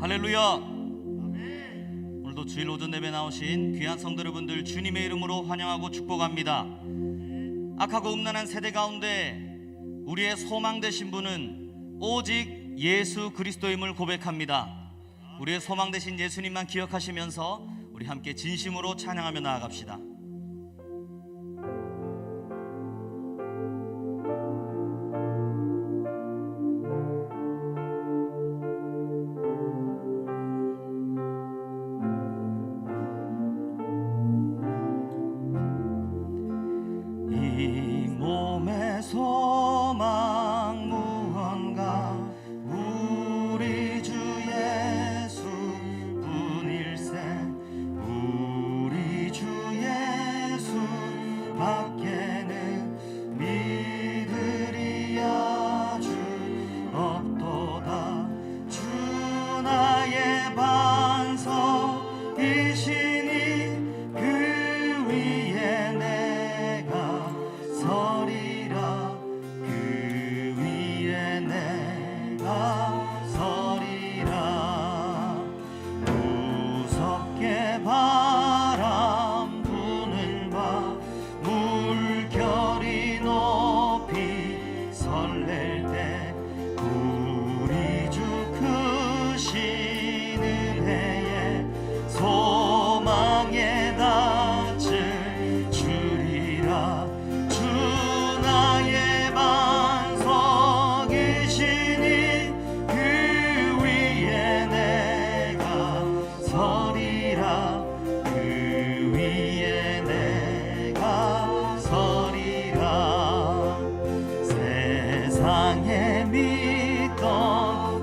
할렐루야. 오늘도 주일 오전 예배 나오신 귀한 성도 여러분들 주님의 이름으로 환영하고 축복합니다. 악하고 음란한 세대 가운데 우리의 소망 되신 분은 오직 예수 그리스도임을 고백합니다. 우리의 소망 되신 예수님만 기억하시면서 우리 함께 진심으로 찬양하며 나아갑시다. 이 몸의 소망 무언가 우리 주 예수 뿐일세. 우리 주 예수 밖에는 믿으리 아주 없도다. 주 나의 반석이시니 그 위에 내가 서리라. 그 위에 내가 서리라. 무섭게 바람 부는 밤 물결이 높이 설렐 때 우리 주 크신 은혜에 소망에 닿을 줄이라. 주 나의 반석이시니 그 위에 내가 서리라. 그 위에 내가 서리라. 세상에 믿던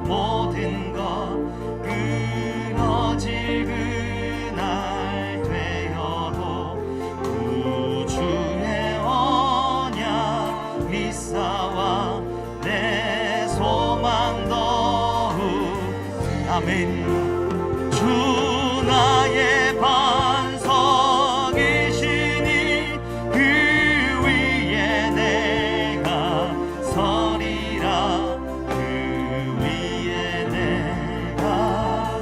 모든 것 끊어질 그날 되어도 구주의 언약 믿사와 내 소망 더욱. 아멘. 주 나의 반석이시니 그 위에 내가 서리라. 그 위에 내가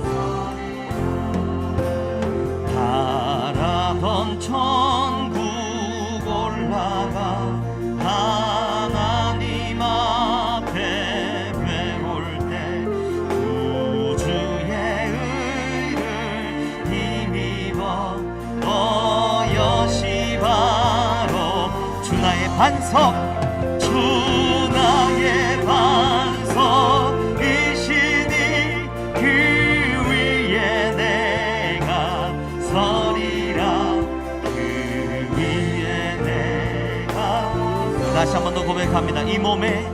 서리라. 바라던 천국 올라가 하나님 앞에 배울 때 구주의 의를 힘입어 너여시 바로 주 나의 반석. 주 나의 반석이시니 그 위에 내가 서리라. 그 위에 내가. 다시 한 번 더 고백합니다. 이 몸의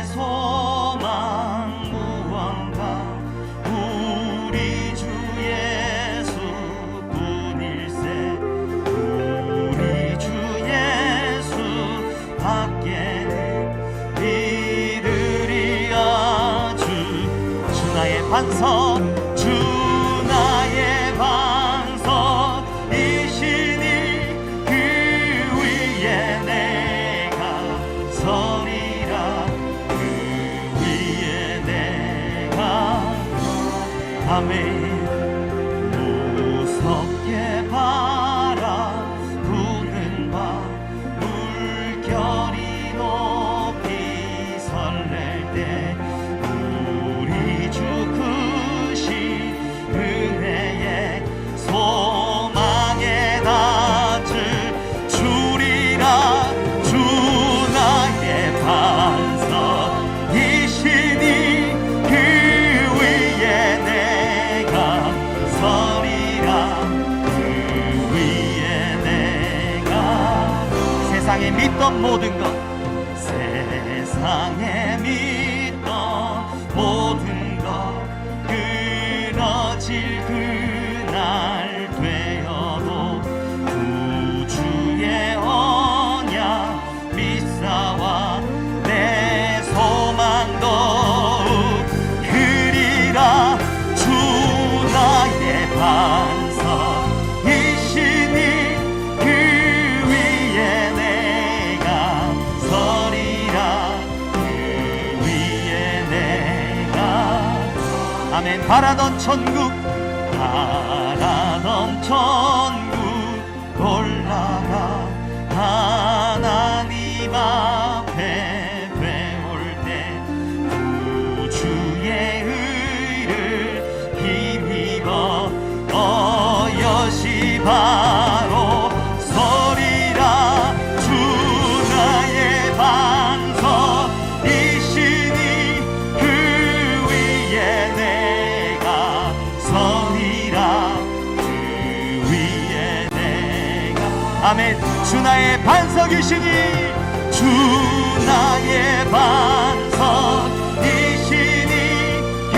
소망 무언가 우리 주 예수 뿐일세. 우리 주 예수 밖에는 믿으리 아주. 주 나의 반석. 주 나의 반석이시니 그 위에 내가 서리라. 그 위에 내가. 아멘. 무섭게 바람 부는 밤 물결이 높이 설렐 때 우리 주 크신 은혜에 소망에 닿을 줄이라. 주 나의 반석이시니 그 위에 내가 서리라. 그 위에 내가. 세상에 믿던 모든 것 세상에 믿던 모든 것 끊어질 그날 되어도 구주의 언약 믿사와 내 소망 더욱 그리라. 주 나의 반석이시니 그 위에 내가 서리라. 그 위에 내가 아멘. 바라던 천국 올라가 하나님 앞에 배울 때 구주의 의를 힘입어 여시 바로 서리라. 주 나의 반석이시니 그 위에 내가 서리라. 그 위에 내가 아멘. 주 나의 반석이시니 주 나의 반석이시니 그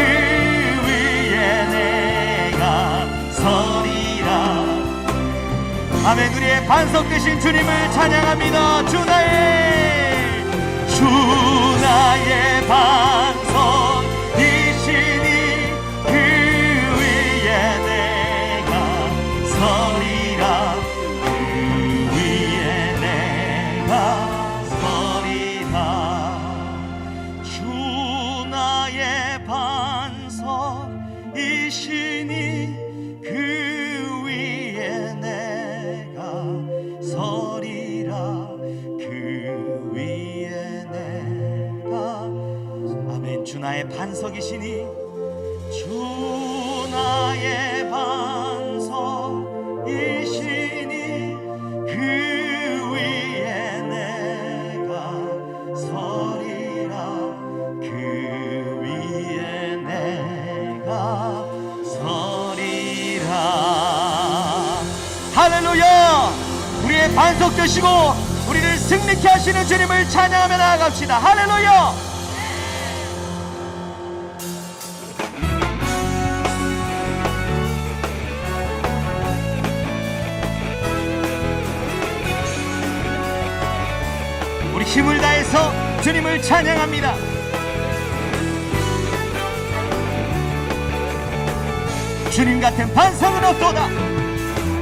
위에 내가 서리라. 아멘. 우리의 반석 되신 주님을 찬양합니다. 주 나의 반석이시니 그 위에 내가 서리라. 그 위에 내가 서리라. 주 나의 반석이시니 그 위에 내가 서리라. 그 위에 내가 아멘. 주 나의 반석이시니 주 나의 반석이시니 그 위에 내가 서리라. 그 위에 내가 서리라. 할렐루야. 우리의 반석 되시고 우리를 승리케 하시는 주님을 찬양하며 나아갑시다. 할렐루야. 우리 힘을 다해서 주님을 찬양합니다. 주님 같은 반석은 없도다.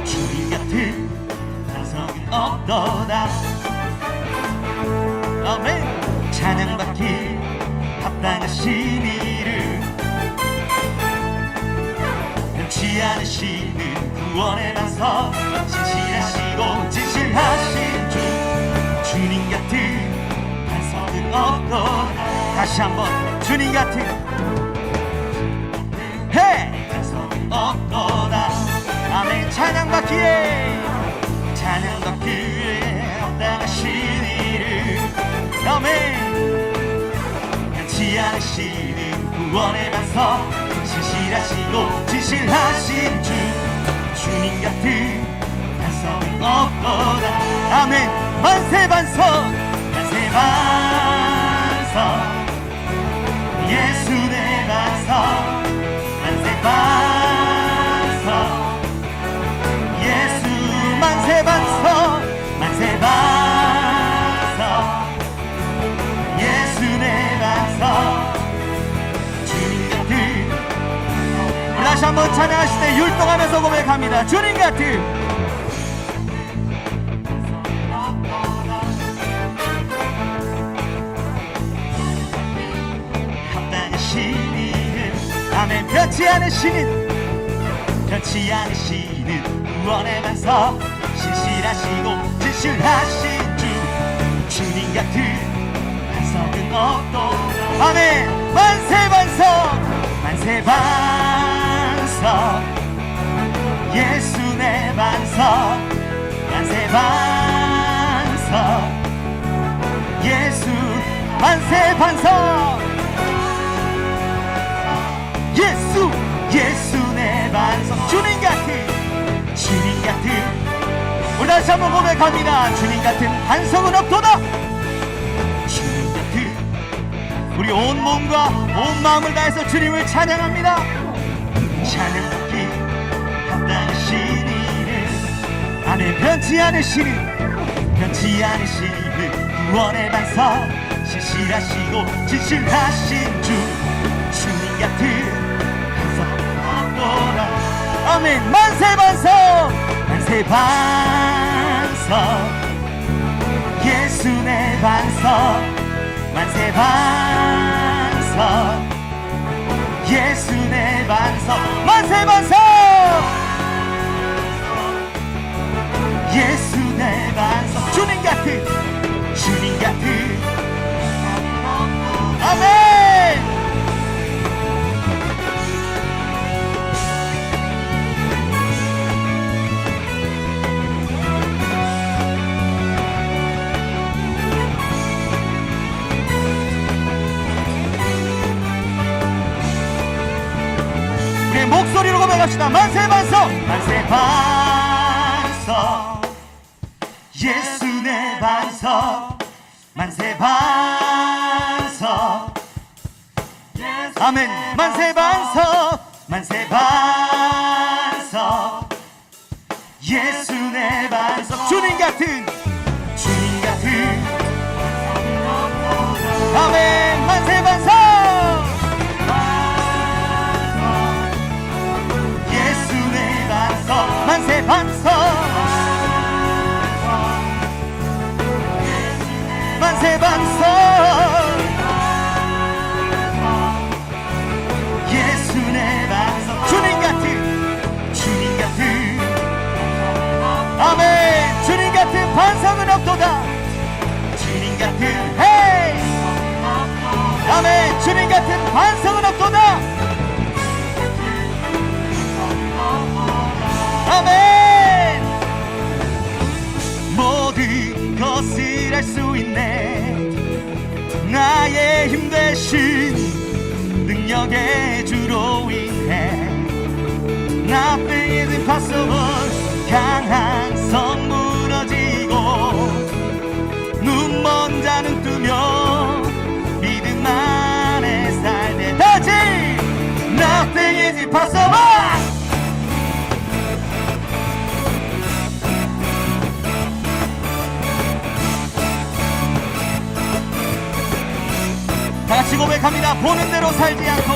주님 같은 반석은 없도다. 아멘. 찬양받기 합당하신 이를 변치 않으시는 구원의 반석 신실하시고 진실하신 주. 주님 같은 반석은 없도다. 다시 한번 주님 같은 반석은 없도다. 아멘. 찬양받기에 합당하신 이를 아멘. 변치 않으시는 구원의 반석 신실하시고 진실하신 주. 주님 같은 반석은 없도다. 아멘. 만세 반석 만세 반석 예수 내 반석 만세 반석 예수 만세 반석 만세 반석 예수 내 반석. 주님 같은 우리 다시 한번 찬양하실 때 율동하면서 고백합니다. 주님 같은 아멘. 변치 않으시는 구원의 반석 신실하시고 진실하신 주. 주님 같은 반석은 없도다. 아멘. 만세 반석 만세 반석 예수 내 반석 만세 반석 예수 만세 반석 예수 내 반석. 주님 같은 우리 다시 한번 고백합니다. 주님 같은 반석은 없도다. 주님 같은 우리 온 몸과 온 마음을 다해서 주님을 찬양합니다. 찬양받기 합당하신 이를 아멘. 변치 않으시는 구원의 반석 신실하시고 진실하신 주. 주님 같은 아멘. 만세 반석 만세 반석 예수 내 반석 만세 반석 예수 내 만세 반석. 예수 내 반석. 주님 같은 아멘. 우리의 목소리로 고백합시다. 만세 반석. 만세 반석. 예수 내 반석. 만세 반석. 아멘. 만세 반석. 만세 반석. 예수 내 반석. 주님 같은 아멘. 만세 반석. 예수 내 반석. 만세 반석. 만세 반석. 예수 내 반석. 주님 같은 아멘. 주님 같은 반석은 없도다. 주님 같은 헤이 아멘. 주님 같은 반석은 없도다. 아멘. 모든 것을 할 수 있네. 나의 힘 대신 능력의 주로 인해 Nothing is impossible. 강한 성 무너지고 눈먼 자는 뜨며 믿음 안에 살네. 다시 Nothing is impossible. 다같이 고백합니다. 보는 대로 살지 않고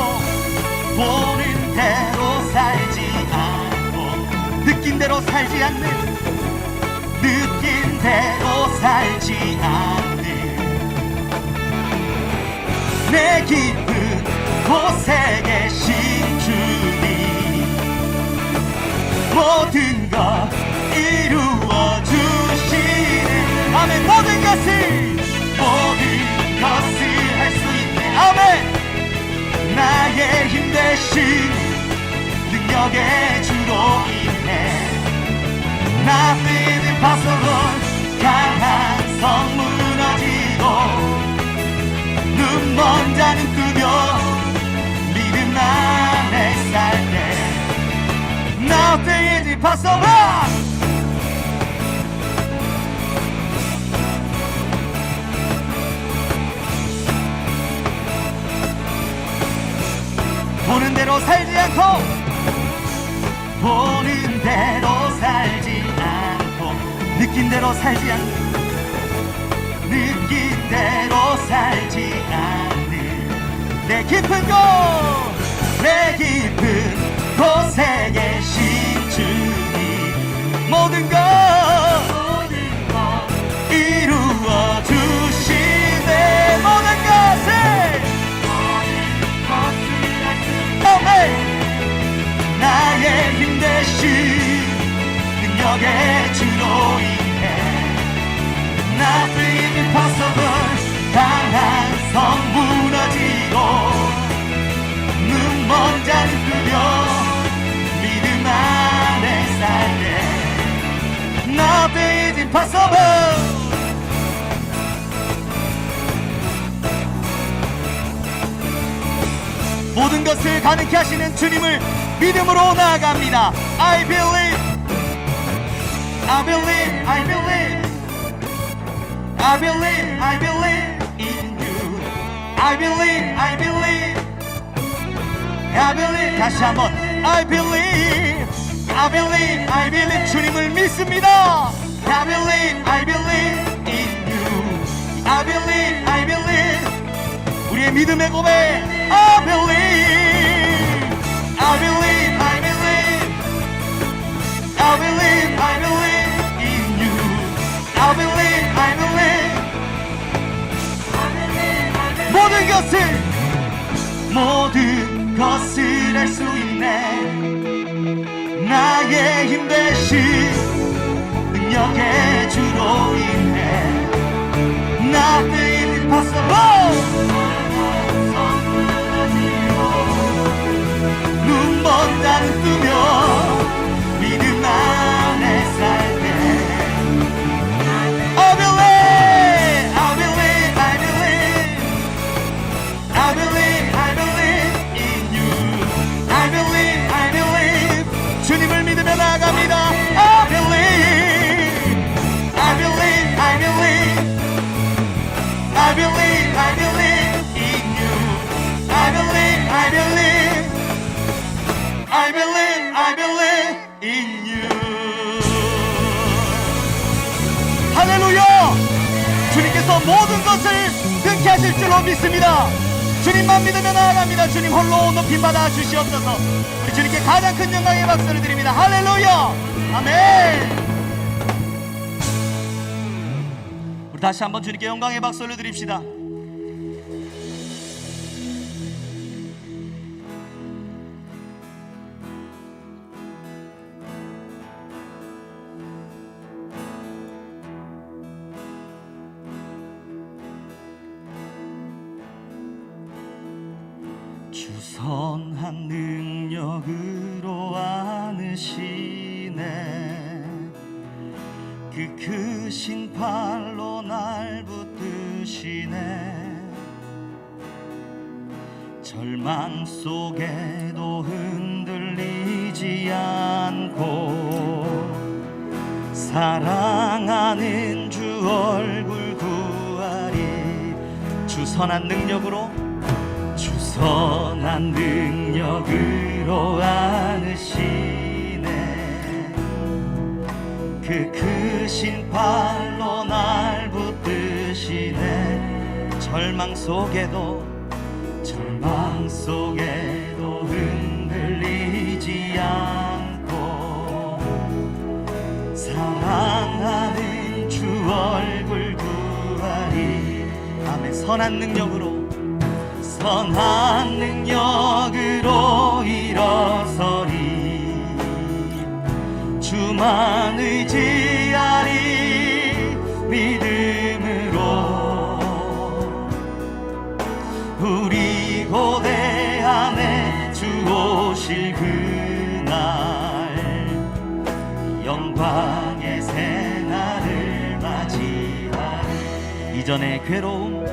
느낀 대로 살지 않는 내 깊은 곳에 계신 주님 모든 것 이루어 주시는 아멘. 모든 것을 할 수 있네. 아멘. 나의 힘 대신 능력의 주로 인해 Nothing is impossible. 강한 성 무너지고 눈먼 자는 뜨며 믿음 안에 살 때 Nothing is impossible. 보는 대로 살지 않고 느낀 대로 살지 않는 내 깊은 곳에 계신 주님 모든 것 이루어 주시네. 모든 것을 아멘. 나의 힘 대신 능력의 주로 인해 Nothing is impossible. 강한 성 무너지고 눈먼 자는 뜨며 믿음 안에 살 때 Nothing is impossible. 모든 것을 가능케 하시는 주님을 믿음으로 나아갑니다. I believe, I believe, I believe, I believe, I believe in you. I believe, I believe, I believe. 다시 한번 I believe, I believe, I believe. 주님을 믿습니다. I believe, I believe in you. I believe, I believe. 우리의 믿음의 고백 I believe, I believe, I believe, I believe, I believe in you. I believe, I believe, I believe, I believe. 모든 것을 알 수 있네. 나의 힘 대신 능력의 주로 인해 Nothing impossible. 눈먼다는 뜨며 믿음 안에 살때 I believe, I believe, I believe, I believe, I believe in you. I believe, I believe. 주님을 믿으며 나아갑니다. I believe, I believe, I believe, I believe, I believe in you. I believe, I believe, I believe, I believe in you. 할렐루야! 주님께서 모든 것을 등케 하실 줄로 믿습니다. 주님만 믿으며 나아갑니다. 주님 홀로 높임 받아 주시옵소서. 우리 주님께 가장 큰 영광의 박수를 드립니다. 할렐루야! 아멘. 우리 다시 한번 주님께 영광의 박수를 드립시다. 주선한 능력으로 안으시네. 그 크신 팔로 날 붙드시네. 절망 속에도 흔들리지 않고 사랑하는 주 얼굴 구하리. 주선한 능력으로, 주선한 능력으로 안으시네. 그 크신 팔로 날 붙드시네. 절망 속에도 흔들리지 않고 사랑하는 주 얼굴 구하리. 아멘. 선한 능력으로 일어서리. 주만 의지하리. 믿음으로 우리 고대 안에 주 오실 그날 영광의 새날을 맞이하리. 이전의 괴로움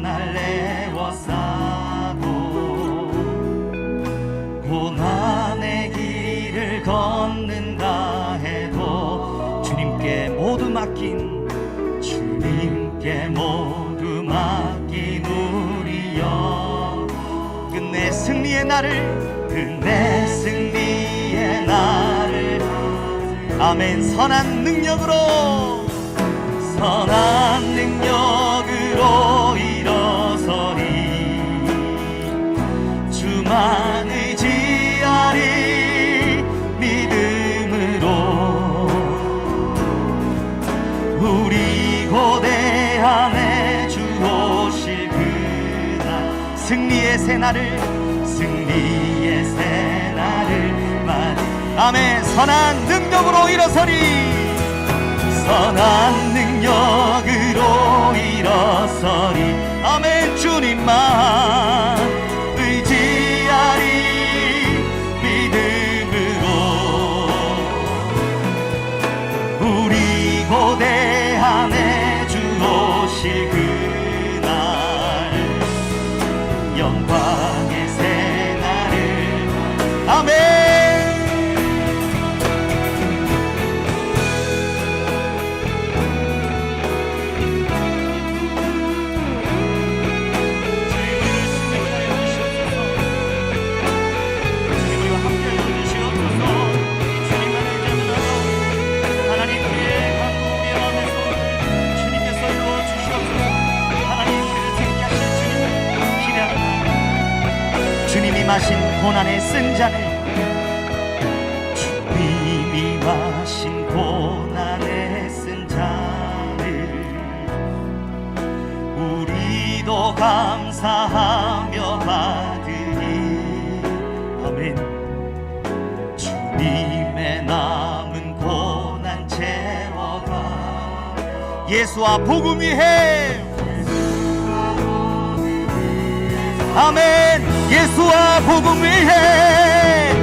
날 애워싸고 고난의 길을 걷는다 해도 주님께 모두 맡긴 우리여. 끝내 승리의 날을 아멘. 선한 능력으로 일어서리. 주만 의지하리. 믿음으로 우리 고대 안에 주 오실 그날 승리의 새날을 맞이. 아멘. 선한 능력으로 일어서리. 선한 능력으로 일어서리. 아멘. 주님만 의지하리. 믿음으로 우리 고대 안에 주 오실 그날 영광의 새날을 아멘. 마신 고난의 쓴 잔을 주님이 마신 고난의 쓴 잔을 우리도 감사하며 받으니. 아멘. 주님의 남은 고난 채워가 예수와 복음 위해. 아멘. 예수와 복음 위해.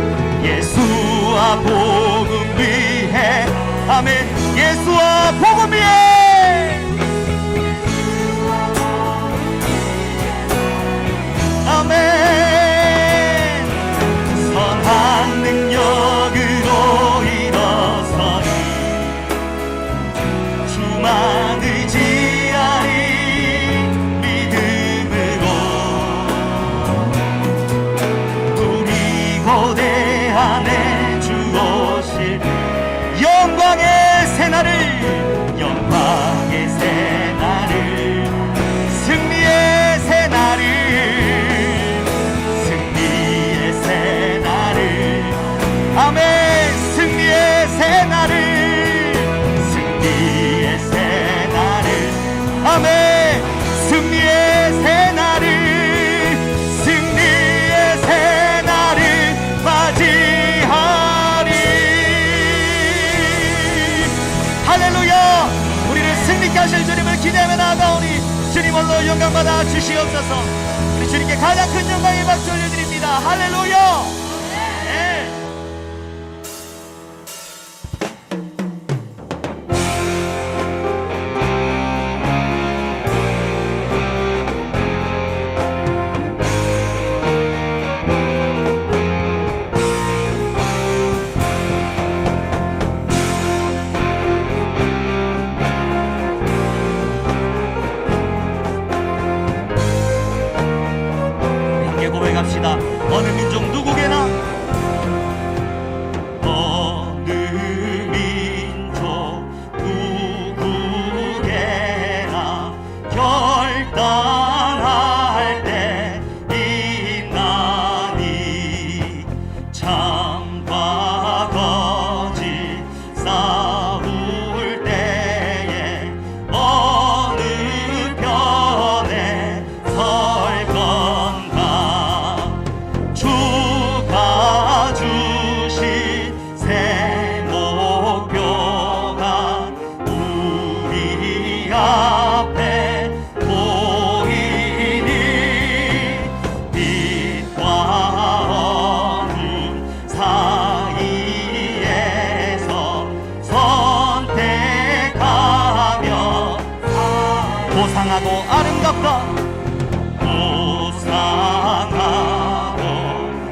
예수와 복음 위해. 아멘. 예수와 복음 위해. 아멘. 선한 능력으로 일어서니 주만 의지하리 믿음으로. 우리 고대안에 주오실 영광의 새날을, 영광의 새날을, 승리의 새날을, 승리의 새날을. 아멘. 승리의 새날을, 승리의 새날을. 아멘. 승리의 새날을, 승리의 새날을 맞이하리. 할렐루야. 우리를 승리케 하실 주님을 기대하며 나아가오니 주님 홀로 영광받아 주시옵소서. 우리 주님께 가장 큰 영광의 박수 올려드립니다. 할렐루야. 네. 함께 고백합시다. 어느 민족 누구게나, 어느 민족 누구게나 결단할 때 있나니 참과 거짓 싸울 때에 어느 편에 설 건가. 주가 주신 새 목표가 우리 앞에 보이니 빛과 어둠 사이에서 선택하며 고상하고 아름답다, 고상하고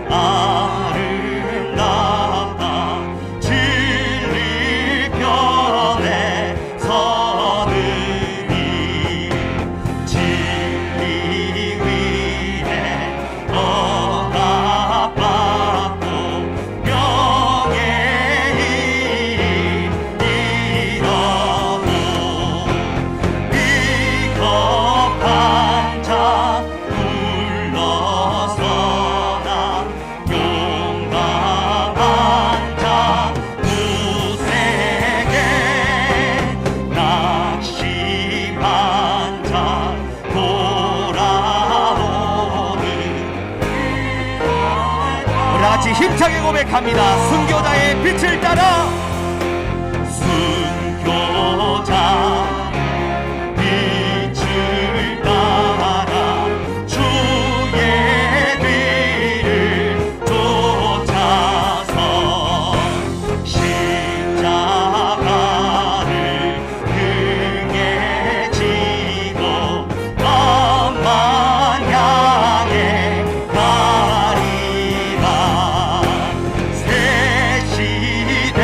아름답다. 진리 편에 서느니 진리 위에 허락받고 명예히 이뤄도 비겁한 자 물러서나 용감한 자 우세게 낙심한 자 돌아오는. 우리 같이 힘차게 고백합니다. 순교자의 빛을 따라, 순교자 빛을 따라 주의 뒤를 쫓아서 십자가를 등에 지고 만만 향해 가리라. 새 시대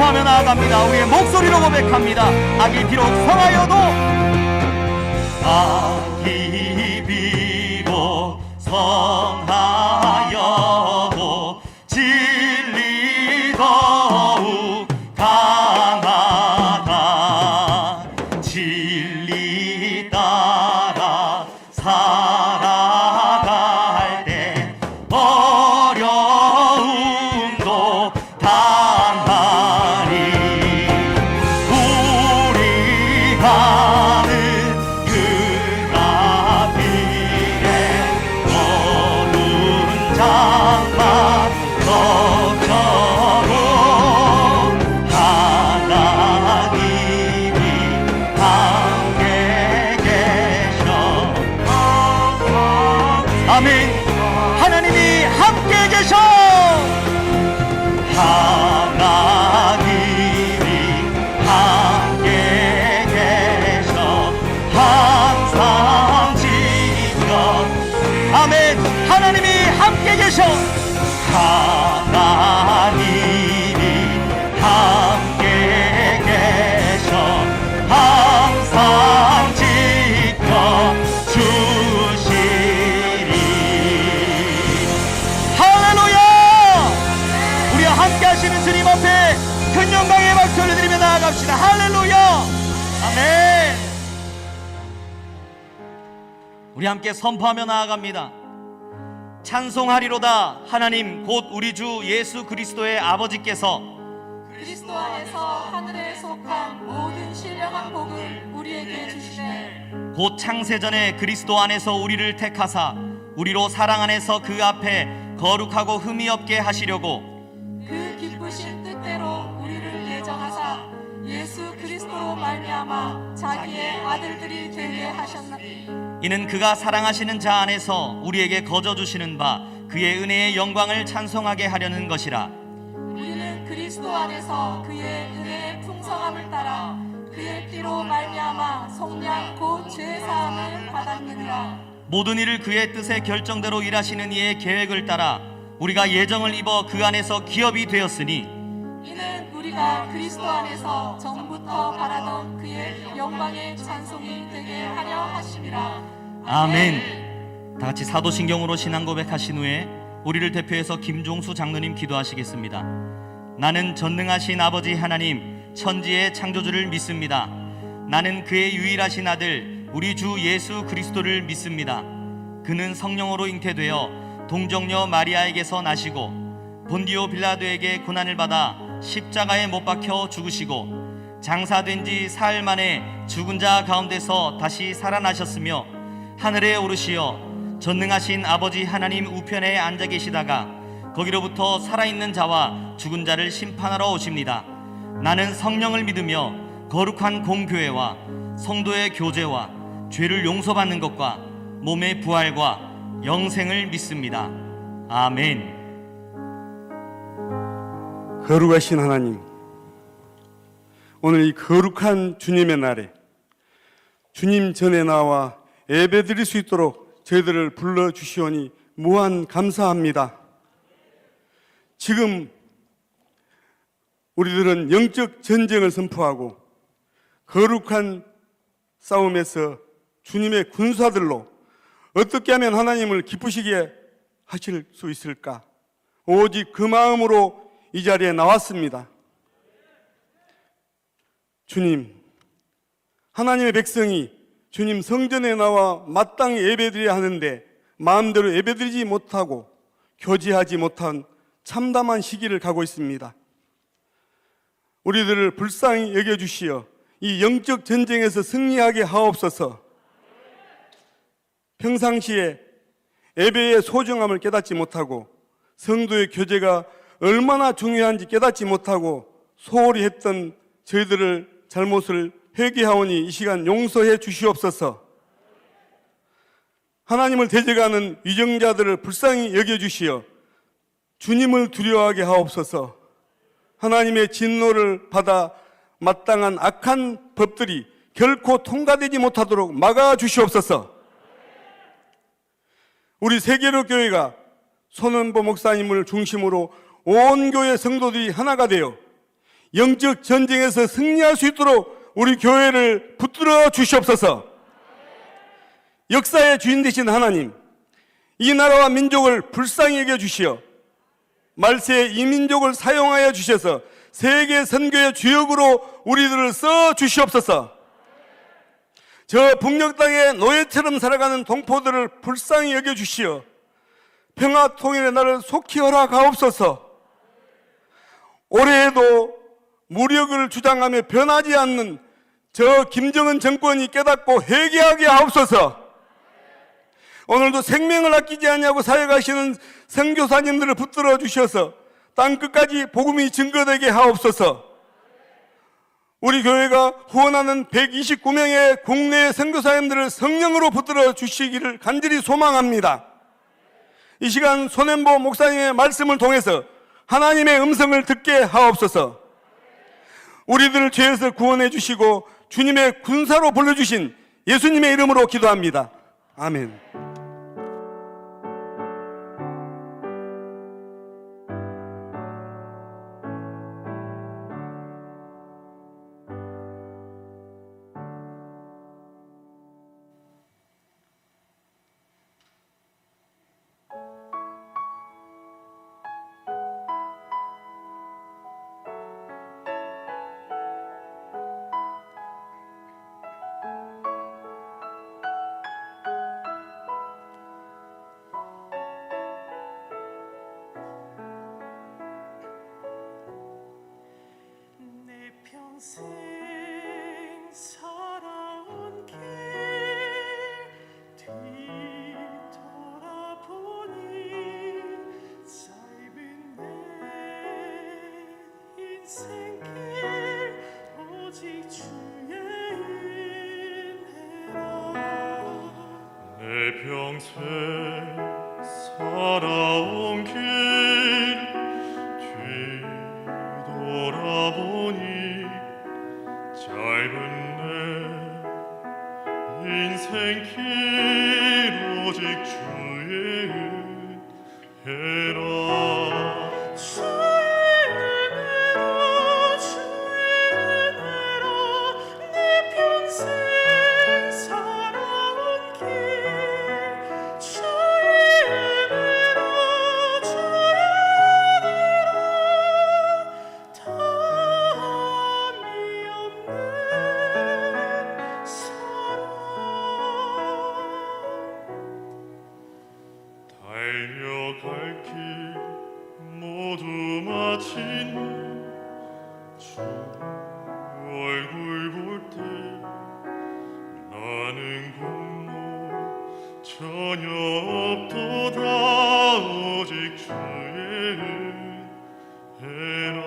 선포하며 나아갑니다. 우리의 목소리로 고백합니다. 악이 비록 성하여도, 악이 비록 성하여도 진리 더욱 강하다. 진리 따라 살아갈 때 어려움도 당하리. 우리 가는 그 앞길에 어두운 장막 덮쳐도 하나님이 함께 계셔. 아멘. 하나님이 함께 계셔. 하나님이 함께 계셔. 항상 지켜. 아멘. 하나님이 함께 계셔. 하나님이 함께 계셔. 항상 지켜 주시리. 할렐루야. 우리와 함께 하시는 주님 앞에 큰 영광의 박수 올려드리며 나아갑시다. 할렐루야. 아멘. 우리 함께 선포하며 나아갑니다. 찬송하리로다. 하나님 곧 우리 주 예수 그리스도의 아버지께서 그리스도 안에서 하늘에 속한 모든 신령한 복을 우리에게 주시네. 곧 창세전에 그리스도 안에서 우리를 택하사 우리로 사랑 안에서 그 앞에 거룩하고 흠이 없게 하시려고 그 기쁘신 뜻대로 우리를 예정하사 예수 그리스도로 말미암아 자기의 아들들이 되게 하셨나니, 이는 그가 사랑하시는 자 안에서 우리에게 거저 주시는 바 그의 은혜의 영광을 찬송하게 하려는 것이라. 우리는 그리스도 안에서 그의 은혜의 풍성함을 따라 그의 피로 말미암아 속량 곧 죄 사함을 받았느니라. 모든 일을 그의 뜻의 결정대로 일하시는 이의 계획을 따라 우리가 예정을 입어 그 안에서 기업이 되었으니, 이는 우리가 그리스도 안에서 전부터 바라던 그의 영광의 찬송이 되게 하려 하심이라. 아멘. 다 같이 사도신경으로 신앙 고백하신 후에 우리를 대표해서 김종수 장로님 기도하시겠습니다. 나는 전능하신 아버지 하나님 천지의 창조주를 믿습니다. 나는 그의 유일하신 아들 우리 주 예수 그리스도를 믿습니다. 그는 성령으로 잉태되어 동정녀 마리아에게서 나시고 본디오 빌라도에게 고난을 받아 십자가에 못 박혀 죽으시고 장사된 지 사흘 만에 죽은 자 가운데서 다시 살아나셨으며 하늘에 오르시어 전능하신 아버지 하나님 우편에 앉아 계시다가 거기로부터 살아있는 자와 죽은 자를 심판하러 오십니다. 나는 성령을 믿으며 거룩한 공교회와 성도의 교제와 죄를 용서받는 것과 몸의 부활과 영생을 믿습니다. 아멘. 거룩하신 하나님, 오늘 이 거룩한 주님의 날에 주님 전에 나와 예배드릴 수 있도록 저희들을 불러주시오니 무한 감사합니다. 지금 우리들은 영적 전쟁을 선포하고 거룩한 싸움에서 주님의 군사들로 어떻게 하면 하나님을 기쁘시게 하실 수 있을까? 오직 그 마음으로 이 자리에 나왔습니다. 주님, 하나님의 백성이 주님 성전에 나와 마땅히 예배드려야 하는데 마음대로 예배드리지 못하고 교제하지 못한 참담한 시기를 가고 있습니다. 우리들을 불쌍히 여겨주시어 이 영적 전쟁에서 승리하게 하옵소서. 평상시에 예배의 소중함을 깨닫지 못하고 성도의 교제가 얼마나 중요한지 깨닫지 못하고 소홀히 했던 저희들을 잘못을 회개하오니 이 시간 용서해 주시옵소서. 하나님을 대적하는 위정자들을 불쌍히 여겨주시어 주님을 두려워하게 하옵소서. 하나님의 진노를 받아 마땅한 악한 법들이 결코 통과되지 못하도록 막아주시옵소서. 우리 세계로 교회가 손은보 목사님을 중심으로 온 교회 성도들이 하나가 되어 영적 전쟁에서 승리할 수 있도록 우리 교회를 붙들어 주시옵소서. 역사의 주인 되신 하나님, 이 나라와 민족을 불쌍히 여겨 주시어 말세 이 민족을 사용하여 주셔서 세계 선교의 주역으로 우리들을 써 주시옵소서. 저 북녘 땅에 노예처럼 살아가는 동포들을 불쌍히 여겨 주시어 평화 통일의 날을 속히 허락하옵소서. 올해에도 무력을 주장하며 변하지 않는 저 김정은 정권이 깨닫고 회개하게 하옵소서. 오늘도 생명을 아끼지 않냐고 사역하시는 선교사님들을 붙들어 주셔서 땅 끝까지 복음이 증거되게 하옵소서. 우리 교회가 후원하는 129명의 국내 선교사님들을 성령으로 붙들어 주시기를 간절히 소망합니다. 이 시간 손현보 목사님의 말씀을 통해서 하나님의 음성을 듣게 하옵소서. 우리들을 죄에서 구원해 주시고 주님의 군사로 불러주신 예수님의 이름으로 기도합니다. 아멘. 평생 살아온 길 뒤돌아보니 짧은 내 인생길 오직 주의 은혜라. 내 평생 살아온 길 뒤돌아보니 짧은 내 인생길 오직 주의 은혜라. 주의 은혜라 주의 은혜라 내 평생 살아온 길 주의 은혜라 주의 은혜라 담이 없는 사랑. 달려갈 길 모두 마친 주 얼굴 볼 때 나는 공로 전혀 없도다 오직 주의 은혜라.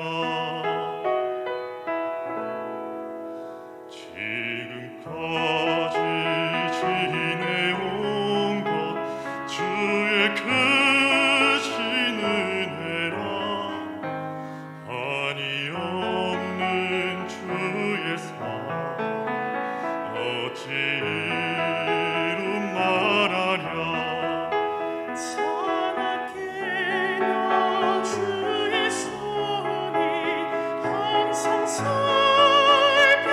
지금까지 지내온 것 주의 크신 은혜라. 한이 없는 주의 사랑 어찌 이루 말하랴. 찬하게 나 주의 손이 항상 살펴주시고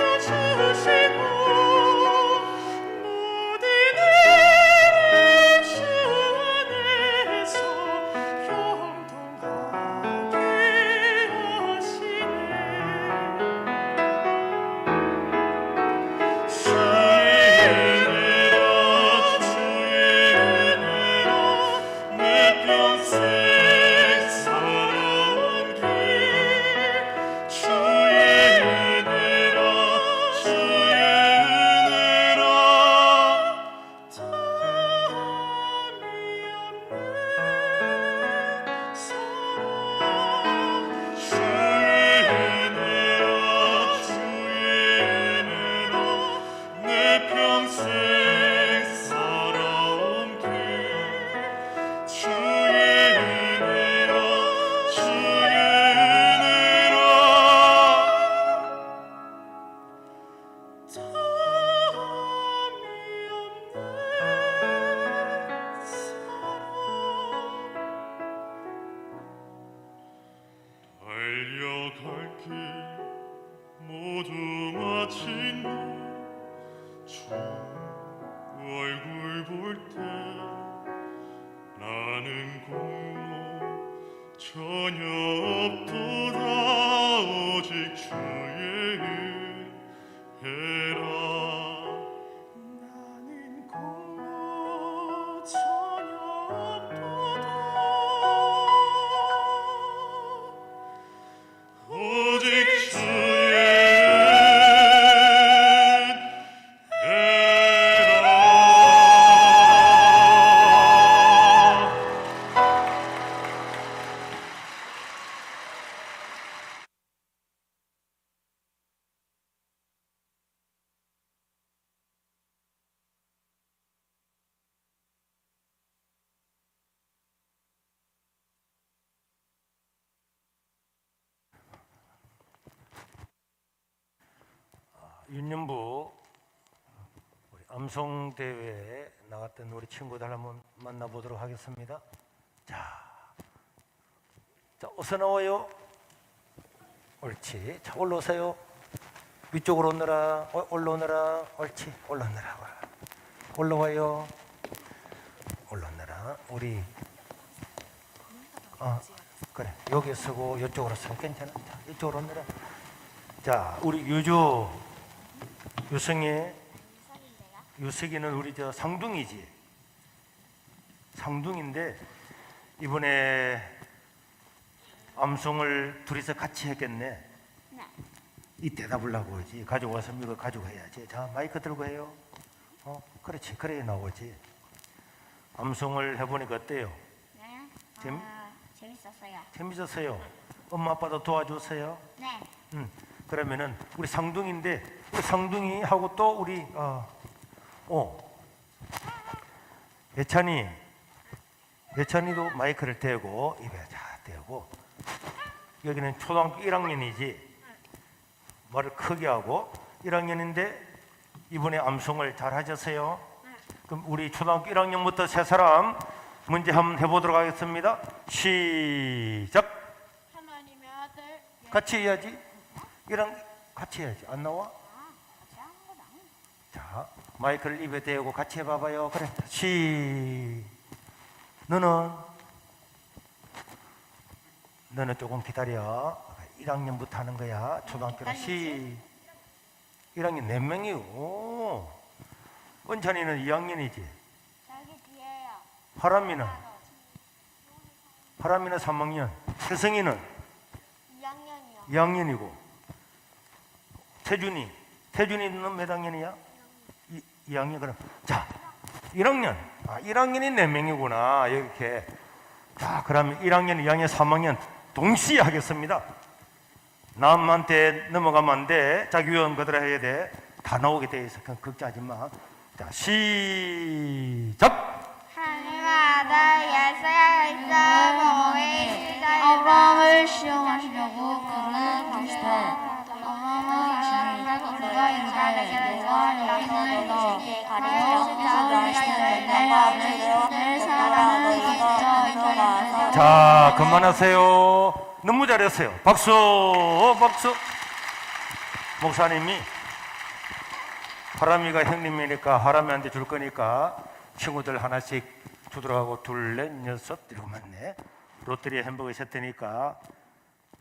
모든 일을 주 안에서 형통하게 하시네. 주의 갇힌 주 얼굴 볼 때 나는 공로 전혀 없도다 오직 주의 은혜라 나는 공로 전혀 없도다 오직 주의 은혜라 윤년부 우리 암송 대회에 나갔던 우리 친구들 한번 만나보도록 하겠습니다. 자, 어서 나와요. 옳지. 자, 올라오세요. 위쪽으로 오너라. 올라오너라. 옳지. 올라오너라. 올라와요. 올라오너라. 우리 그래. 여기 서고 이쪽으로 서고 괜찮아. 자, 이쪽으로 오너라. 자, 우리 유석이는 우리 저 상둥이지. 상둥인데 이번에 암송을 둘이서 같이 했겠네. 이 대답을 하고 오지. 가져와서 이거 가지고 해야지. 자, 마이크 들고 해요. 그렇지. 그래야 나오지. 암송을 해보니까 어때요? 네. 재밌었어요. 재밌었어요. 엄마 아빠도 도와줬어요. 네. 그러면은 우리 상둥인데 우리 상둥이하고 또 우리 예찬이도 마이크를 대고 입에 자 대고 여기는 초등학교 1학년이지 말을 크게 하고 1학년인데 이번에 암송을 잘 하셨어요. 그럼 우리 초등학교 1학년부터 세 사람 문제 한번 해보도록 하겠습니다. 시작. 하나님의 아들. 같이 해야지. 이랑 같이 해야지. 안 나와? 같이 하는 건 아니야. 자, 마이크를 입에 대고 같이 해봐봐요. 그래. 너는 조금 기다려. 1학년부터 하는 거야. 초등학교는 1학년 4명이요. 은찬이는 2학년이지. 저기 뒤에요. 하람이는 3학년. 태성이는 2학년이요. 2학년이고. 태준이는 몇 학년이야? 2학년. 그럼 자, 1학년. 1학년이 4명이구나. 이렇게. 자, 그러면 1학년, 2학년, 3학년 동시에 하겠습니다. 남한테 넘어가면 안 돼. 자기 위험 그대로 해야 돼. 다 나오게 돼 있어. 그럼 걱정하지 마. 자, 시작. 하나님의 아들 예수야 있어 몸이 아브라함을 시험하시려고 그를 부르시되 아브라함은 이스라엘과 그가 이스라엘에게 내가 너희를 너희에게 가리켜 내 사랑하는 이스라엘 자, 그만하세요. 너무 잘했어요. 박수, 박수. 목사님이 하람이가 형님이니까 하람이한테 줄 거니까 친구들 하나씩 주도록 하고 둘, 넷, 여섯, 일곱, 네. 롯데리아 햄버거 세트니까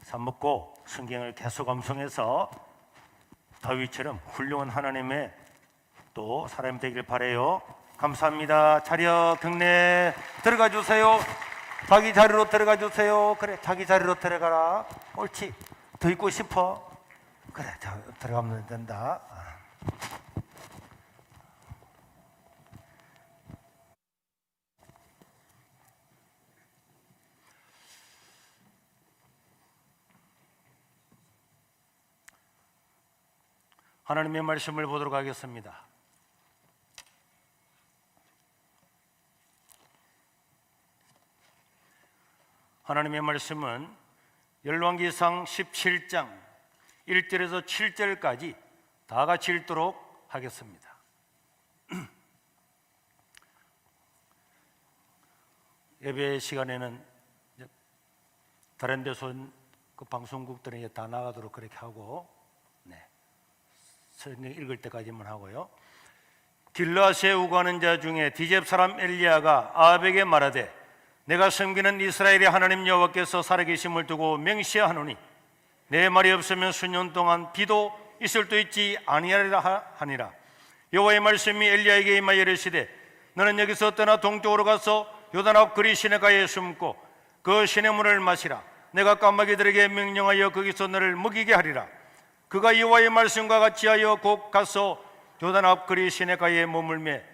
사 먹고 성경을 계속 암송해서 다윗처럼 훌륭한 하나님의 또 사람 되길 바래요. 감사합니다. 차렷 경례 들어가 주세요. 자기 자리로 들어가 주세요. 그래, 자기 자리로 들어가라. 옳지. 더 있고 싶어. 그래, 자, 들어가면 된다. 하나님의 말씀을 보도록 하겠습니다. 하나님의 말씀은 열왕기상 17장 1절에서 7절까지 다 같이 읽도록 하겠습니다. 예배 시간에는 다른 데서 그 방송국들이 다 나가도록 그렇게 하고, 성경 읽을 때까지만 하고요. 길라앗에 우거하는 자 중에 디셉 사람 엘리야가 아합에게 말하되 내가 섬기는 이스라엘의 하나님 여호와께서 살아계심을 두고 맹세하노니 내 말이 없으면 수년 동안 비도 있을 도 있지 아니하리라 하니라. 여호와의 말씀이 엘리야에게 임하여 이르시되 너는 여기서 떠나 동쪽으로 가서 요단 앞 그리 시내가에 숨고 그 시내물을 마시라. 내가 까마귀들에게 명령하여 거기서 너를 먹이게 하리라. 그가 여호와의 말씀과 같이 하여 곧 가서 요단 앞 그리 시내가에 머물매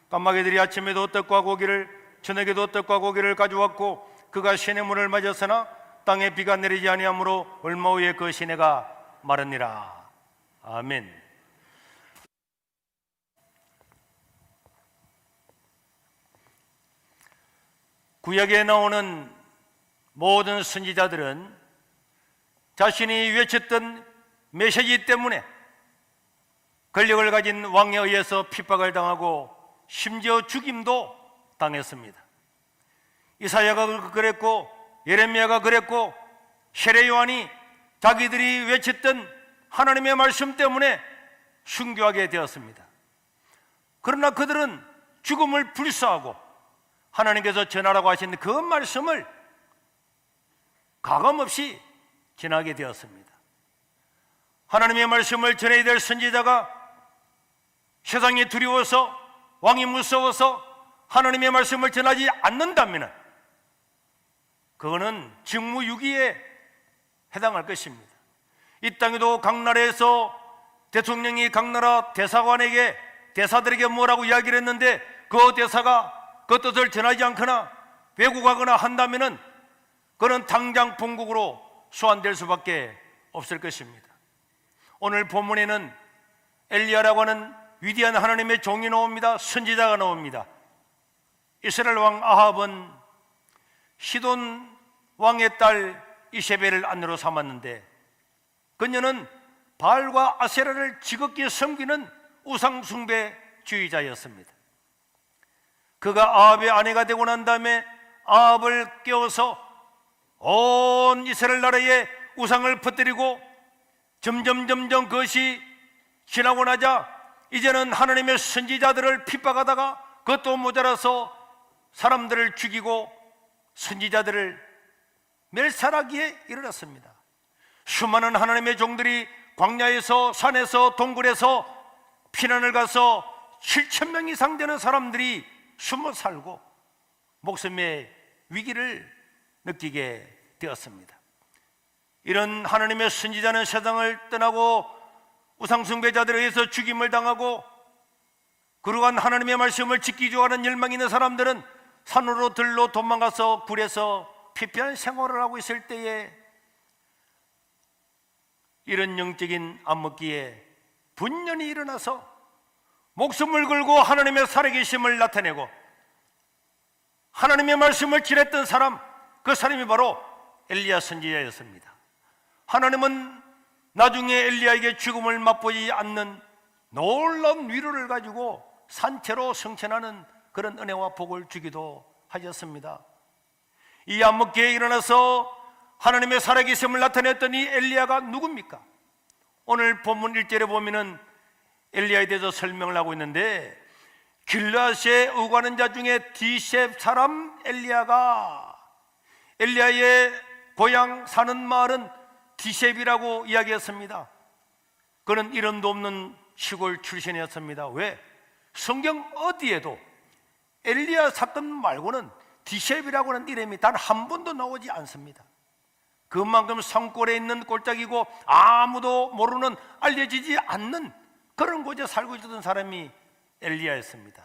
까마귀들이 아침에도 떡과 고기를 저녁에도 떡과 고기를 가져왔고 그가 시내물을 맞았으나 땅에 비가 내리지 아니하므로 얼마 후에 그 시내가 마르니라. 아멘. 구약에 나오는 모든 선지자들은 자신이 외쳤던 메시지 때문에 권력을 가진 왕에 의해서 핍박을 당하고 심지어 죽임도 당했습니다. 이사야가 그랬고 예레미야가 그랬고 세례 요한이 자기들이 외쳤던 하나님의 말씀 때문에 순교하게 되었습니다. 그러나 그들은 죽음을 불사하고 하나님께서 전하라고 하신 그 말씀을 가감없이 전하게 되었습니다. 하나님의 말씀을 전해야 될 선지자가 세상이 두려워서 왕이 무서워서 하나님의 말씀을 전하지 않는다면 그거는 직무유기에 해당할 것입니다. 이 땅에도 각 나라에서 대통령이 각 나라 대사관에게 대사들에게 뭐라고 이야기를 했는데 그 대사가 그 뜻을 전하지 않거나 왜곡하거나 한다면 그는 당장 본국으로 소환될 수밖에 없을 것입니다. 오늘 본문에는 엘리야라고 하는 위대한 하나님의 종이 나옵니다. 선지자가 나옵니다. 이스라엘 왕 아합은 시돈 왕의 딸 이세벨을 아내로 삼았는데 그녀는 바알과 아세라를 지극히 섬기는 우상숭배주의자였습니다. 그가 아합의 아내가 되고 난 다음에 아합을 깨워서 온 이스라엘 나라에 우상을 퍼뜨리고 점점 그것이 지나고 나자 이제는 하나님의 선지자들을 핍박하다가 그것도 모자라서 사람들을 죽이고 선지자들을 멸살하기에 이르렀습니다. 수많은 하나님의 종들이 광야에서 산에서 동굴에서 피난을 가서 7,000명 이상 되는 사람들이 숨어 살고 목숨의 위기를 느끼게 되었습니다. 이런 하나님의 선지자는 세상을 떠나고 우상숭배자들에 의해서 죽임을 당하고 그러한 하나님의 말씀을 지키지 않은 열망이 있는 사람들은 산으로 들로 도망가서 굴에서 피폐한 생활을 하고 있을 때에 이런 영적인 암흑기에 분연히 일어나서 목숨을 걸고 하나님의 살아계심을 나타내고 하나님의 말씀을 지냈던 사람, 그 사람이 바로 엘리야 선지자였습니다. 하나님은 나중에 엘리야에게 죽음을 맛보지 않는 놀라운 위로를 가지고 산채로 성천하는 그런 은혜와 복을 주기도 하셨습니다. 이 암흑기에 일어나서 하나님의 살아계심을 나타냈던 이 엘리야가 누굽니까? 오늘 본문 1절에 보면은 엘리야에 대해서 설명을 하고 있는데 길라앗에 우거하는 자 중에 디셉 사람 엘리야가, 엘리야의 고향 사는 마을은 디셉이라고 이야기했습니다. 그는 이름도 없는 시골 출신이었습니다. 왜? 성경 어디에도 엘리야 사건 말고는 디셉이라고 하는 이름이 단 한 번도 나오지 않습니다. 그만큼 산골에 있는 꼴짝이고 아무도 모르는, 알려지지 않는 그런 곳에 살고 있던 사람이 엘리야였습니다.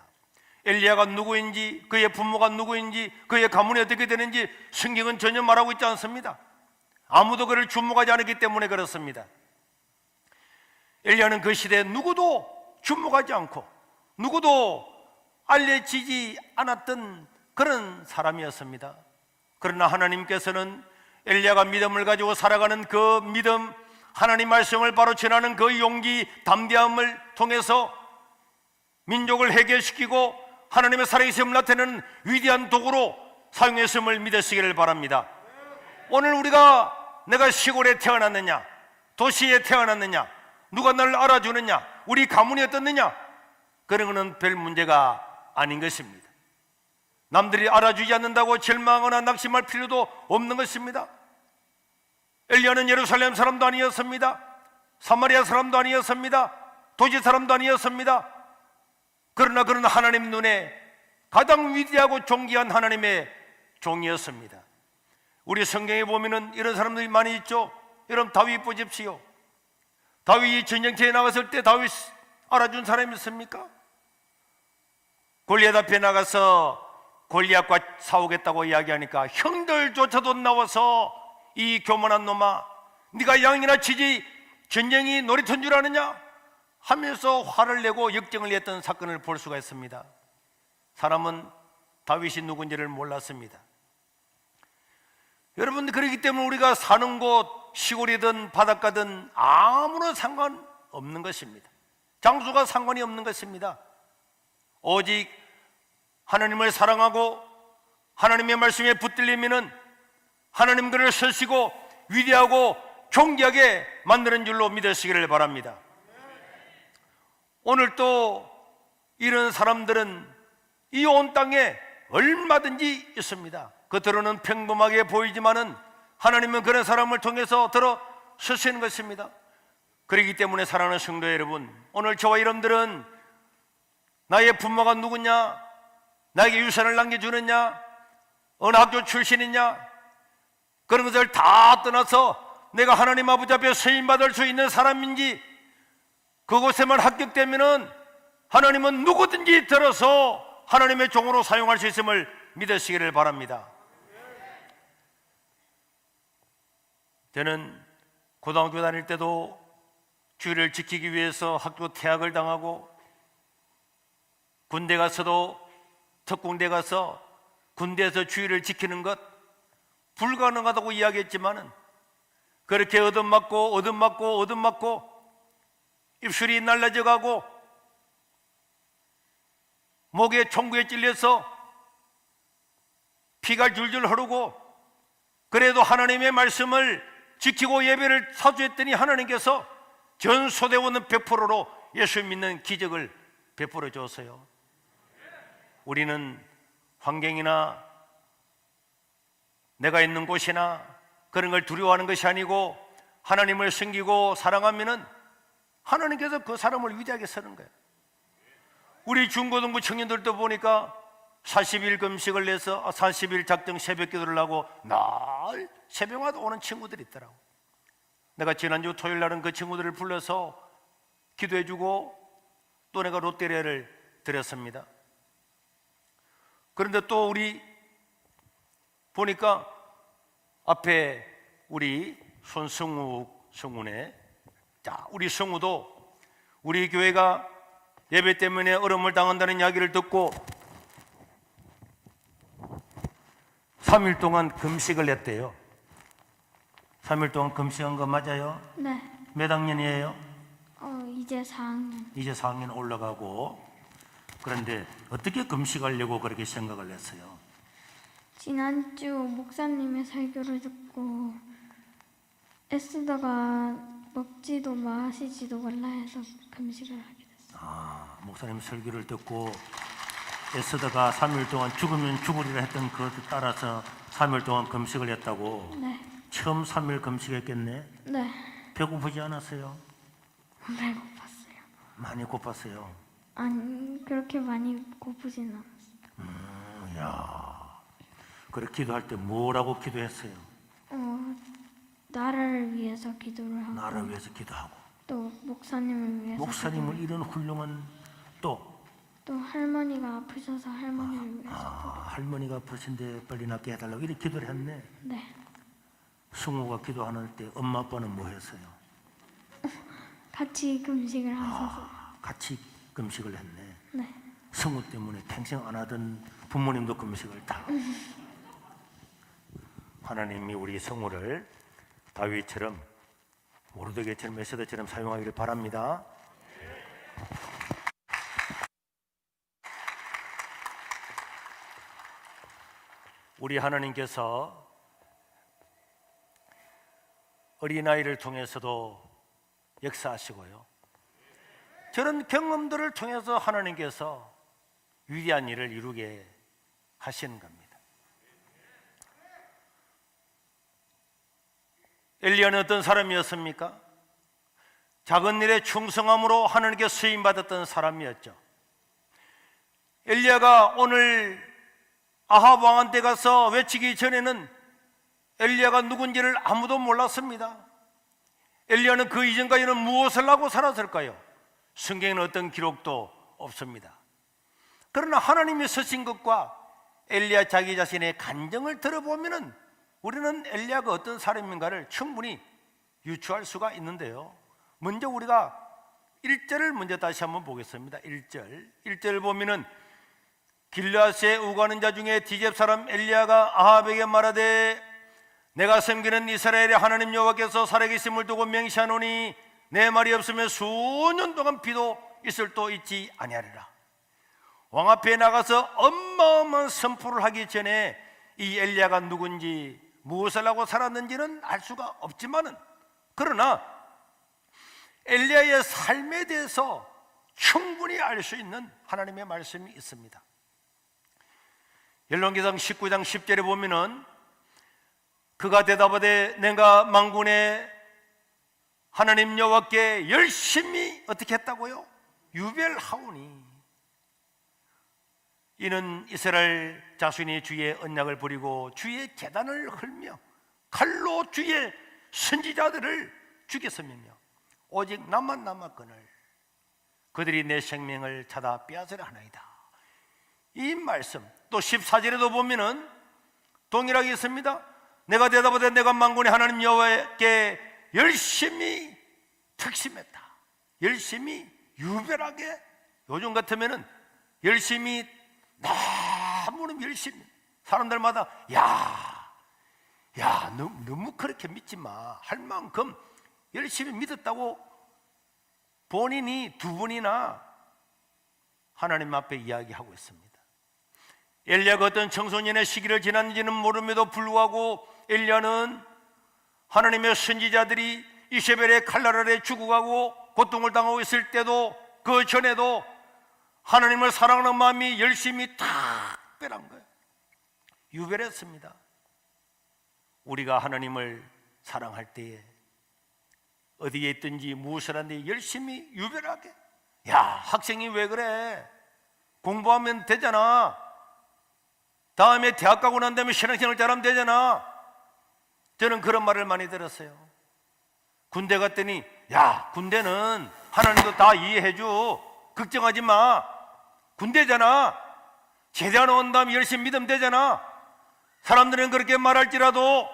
엘리야가 누구인지, 그의 부모가 누구인지, 그의 가문이 어떻게 되는지 성경은 전혀 말하고 있지 않습니다. 아무도 그를 주목하지 않았기 때문에 그렇습니다. 엘리야는 그 시대에 누구도 주목하지 않고 누구도 알려지지 않았던 그런 사람이었습니다. 그러나 하나님께서는 엘리야가 믿음을 가지고 살아가는 그 믿음, 하나님 말씀을 바로 전하는 그 용기, 담대함을 통해서 민족을 해결시키고 하나님의 살아계심을 나타내는 위대한 도구로 사용했음을 믿으시기를 바랍니다. 오늘 우리가 내가 시골에 태어났느냐, 도시에 태어났느냐, 누가 나를 알아주느냐, 우리 가문이 어떻느냐, 그런 것은 별 문제가 아닌 것입니다. 남들이 알아주지 않는다고 절망하거나 낙심할 필요도 없는 것입니다. 엘리야는 예루살렘 사람도 아니었습니다. 사마리아 사람도 아니었습니다. 도시 사람도 아니었습니다. 그러나 그는 하나님 눈에 가장 위대하고 존귀한 하나님의 종이었습니다. 우리 성경에 보면은 이런 사람들이 많이 있죠. 여러분, 다윗 보십시오. 다윗이 전쟁터에 나갔을 때 다윗 알아준 사람이 있습니까? 골리앗 앞에 나가서 골리앗과 싸우겠다고 이야기하니까 형들조차도 나와서 이 교만한 놈아, 네가 양이나 치지 전쟁이 놀이터인 줄 아느냐 하면서 화를 내고 역정을 냈던 사건을 볼 수가 있습니다. 사람은 다윗이 누군지를 몰랐습니다. 여러분, 그렇기 때문에 우리가 사는 곳 시골이든 바닷가든 아무런 상관없는 것입니다. 장소가 상관이 없는 것입니다. 오직 하나님을 사랑하고 하나님의 말씀에 붙들리면은 하나님 그를 서시고 위대하고 존귀하게 만드는 줄로 믿으시기를 바랍니다. 오늘 또 이런 사람들은 이 온 땅에 얼마든지 있습니다. 겉으로는 평범하게 보이지만은 하나님은 그런 사람을 통해서 들어 서시는 것입니다. 그렇기 때문에 사랑하는 성도 여러분, 오늘 저와 여러분들은 나의 부모가 누구냐, 나에게 유산을 남겨주느냐, 어느 학교 출신이냐, 그런 것을 다 떠나서 내가 하나님 아버지 앞에 쓰임받을 수 있는 사람인지, 그곳에만 합격되면은 하나님은 누구든지 들어서 하나님의 종으로 사용할 수 있음을 믿으시기를 바랍니다. 저는 고등학교 다닐 때도 주의를 지키기 위해서 학교 퇴학을 당하고, 군대 가서도 특공대 가서 군대에서 주의를 지키는 것 불가능하다고 이야기했지만은 그렇게 얻어맞고 입술이 날라져 가고 목에 총구에 찔려서 피가 줄줄 흐르고, 그래도 하나님의 말씀을 지키고 예배를 사주했더니 하나님께서 전소대원은 100%로 예수 믿는 기적을 베풀어 줬어요. 우리는 환경이나 내가 있는 곳이나 그런 걸 두려워하는 것이 아니고 하나님을 섬기고 사랑하면은 하나님께서 그 사람을 위대하게 쓰는 거예요. 우리 중고등부 청년들도 보니까 40일 금식을 내서 40일 작정 새벽 기도를 하고 날 새벽마다 오는 친구들이 있더라고. 내가 지난주 토요일 날은 그 친구들을 불러서 기도해주고 또 내가 롯데리아를 드렸습니다. 그런데 또 우리 보니까 앞에 우리 손승욱 성우네, 자, 우리 성우도 우리 교회가 예배 때문에 어려움을 당한다는 이야기를 듣고 3일 동안 금식을 했대요. 3일 동안 금식한 거 맞아요? 네. 몇 학년이에요? 이제 4학년. 이제 4학년 올라가고. 그런데 어떻게 금식하려고 그렇게 생각을 했어요? 지난주 목사님의 설교를 듣고 애쓰다가 먹지도 마시지도 말라 해서 금식을 하게 됐어요. 목사님 설교를 듣고 애쓰다가 3일 동안 죽으면 죽으리라 했던 그것에 따라서 3일 동안 금식을 했다고. 네. 처음 3일 금식했겠네. 네. 배고프지 않았어요? 배고팠어요. 많이 고팠어요. 아니, 그렇게 많이 고프진 않았어요. 야, 그래 기도할 때 뭐라고 기도했어요? 나라를 위해서 기도를 하고 나를 위해서 기도하고, 또 목사님을 위해서 목사님을 이런 훌륭한 또 할머니가 아프셔서 할머니를 위해서 할머니가 아프신데 빨리 낫게 해달라고 이렇게 기도를 했네. 네. 승우가 기도하는 때 엄마 아빠는 뭐 했어요? 같이 금식을 하셔서 같이 금식을 했네. 네. 승우 때문에 평생 안 하던 부모님도 금식을 다. 하나님이 우리 성우를 다윗처럼 모르드게처럼 에스더처럼 사용하기를 바랍니다. 우리 하나님께서 어린아이를 통해서도 역사하시고요, 저런 경험들을 통해서 하나님께서 위대한 일을 이루게 하시는 겁니다. 엘리야는 어떤 사람이었습니까? 작은 일에 충성함으로 하나님께 쓰임받았던 사람이었죠. 엘리야가 오늘 아합 왕한테 가서 외치기 전에는 엘리야가 누군지를 아무도 몰랐습니다. 엘리야는 그 이전까지는 무엇을 하고 살았을까요? 성경에는 어떤 기록도 없습니다. 그러나 하나님이 쓰신 것과 엘리야 자기 자신의 간증을 들어보면 우리는 엘리야가 어떤 사람인가를 충분히 유추할 수가 있는데요. 먼저 우리가 1절을 먼저 다시 한번 보겠습니다. 1절 보면은 길르앗에 우가는 자 중에 디셉 사람 엘리야가 아합에게 말하되 내가 섬기는 이스라엘의 하나님 여호와께서 살아계심을 두고 맹세하노니 내 말이 없으면 수년 동안 비도 있을 도 있지 아니하리라. 왕 앞에 나가서 어마어마한 선포를 하기 전에 이 엘리야가 누군지 무엇을 하고 살았는지는 알 수가 없지만은 그러나 엘리야의 삶에 대해서 충분히 알 수 있는 하나님의 말씀이 있습니다. 열왕기상 19장 10절에 보면은 그가 대답하되 내가 만군의 하나님 여호와께 열심히 어떻게 했다고요? 유별하오니 이는 이스라엘 자손이 주의 언약을 버리고 주의 계단을 헐며 칼로 주의 선지자들을 죽였으며 오직 나만 남았거늘 그들이 내 생명을 찾아 빼앗으려 하나이다. 이 말씀 또 14절에도 보면은 동일하게 있습니다. 내가 대답하되 내가 만군의 하나님 여호와께 열심히 특심했다. 열심히 유별하게, 요즘 같으면은 열심히 너무 열심히 사람들마다 야 너무 그렇게 믿지 마 할 만큼 열심히 믿었다고 본인이 두 번이나 하나님 앞에 이야기하고 있습니다. 엘리야가 어떤 청소년의 시기를 지났는지는 모름에도 불구하고 엘리야는 하나님의 선지자들이 이세벨의 칼날 아래 죽어가고 고통을 당하고 있을 때도 그 전에도 하나님을 사랑하는 마음이 열심히 특별한 거예요. 유별했습니다. 우리가 하나님을 사랑할 때에 어디에 있든지 무엇을 하는데 열심히 유별하게, 야 학생이 왜 그래? 공부하면 되잖아. 다음에 대학 가고 난 다음에 신앙생활 잘하면 되잖아. 저는 그런 말을 많이 들었어요. 군대 갔더니 야 군대는 하나님도 다 이해해줘, 걱정하지 마, 군대잖아, 제대하러 온 다음에 열심히 믿으면 되잖아. 사람들은 그렇게 말할지라도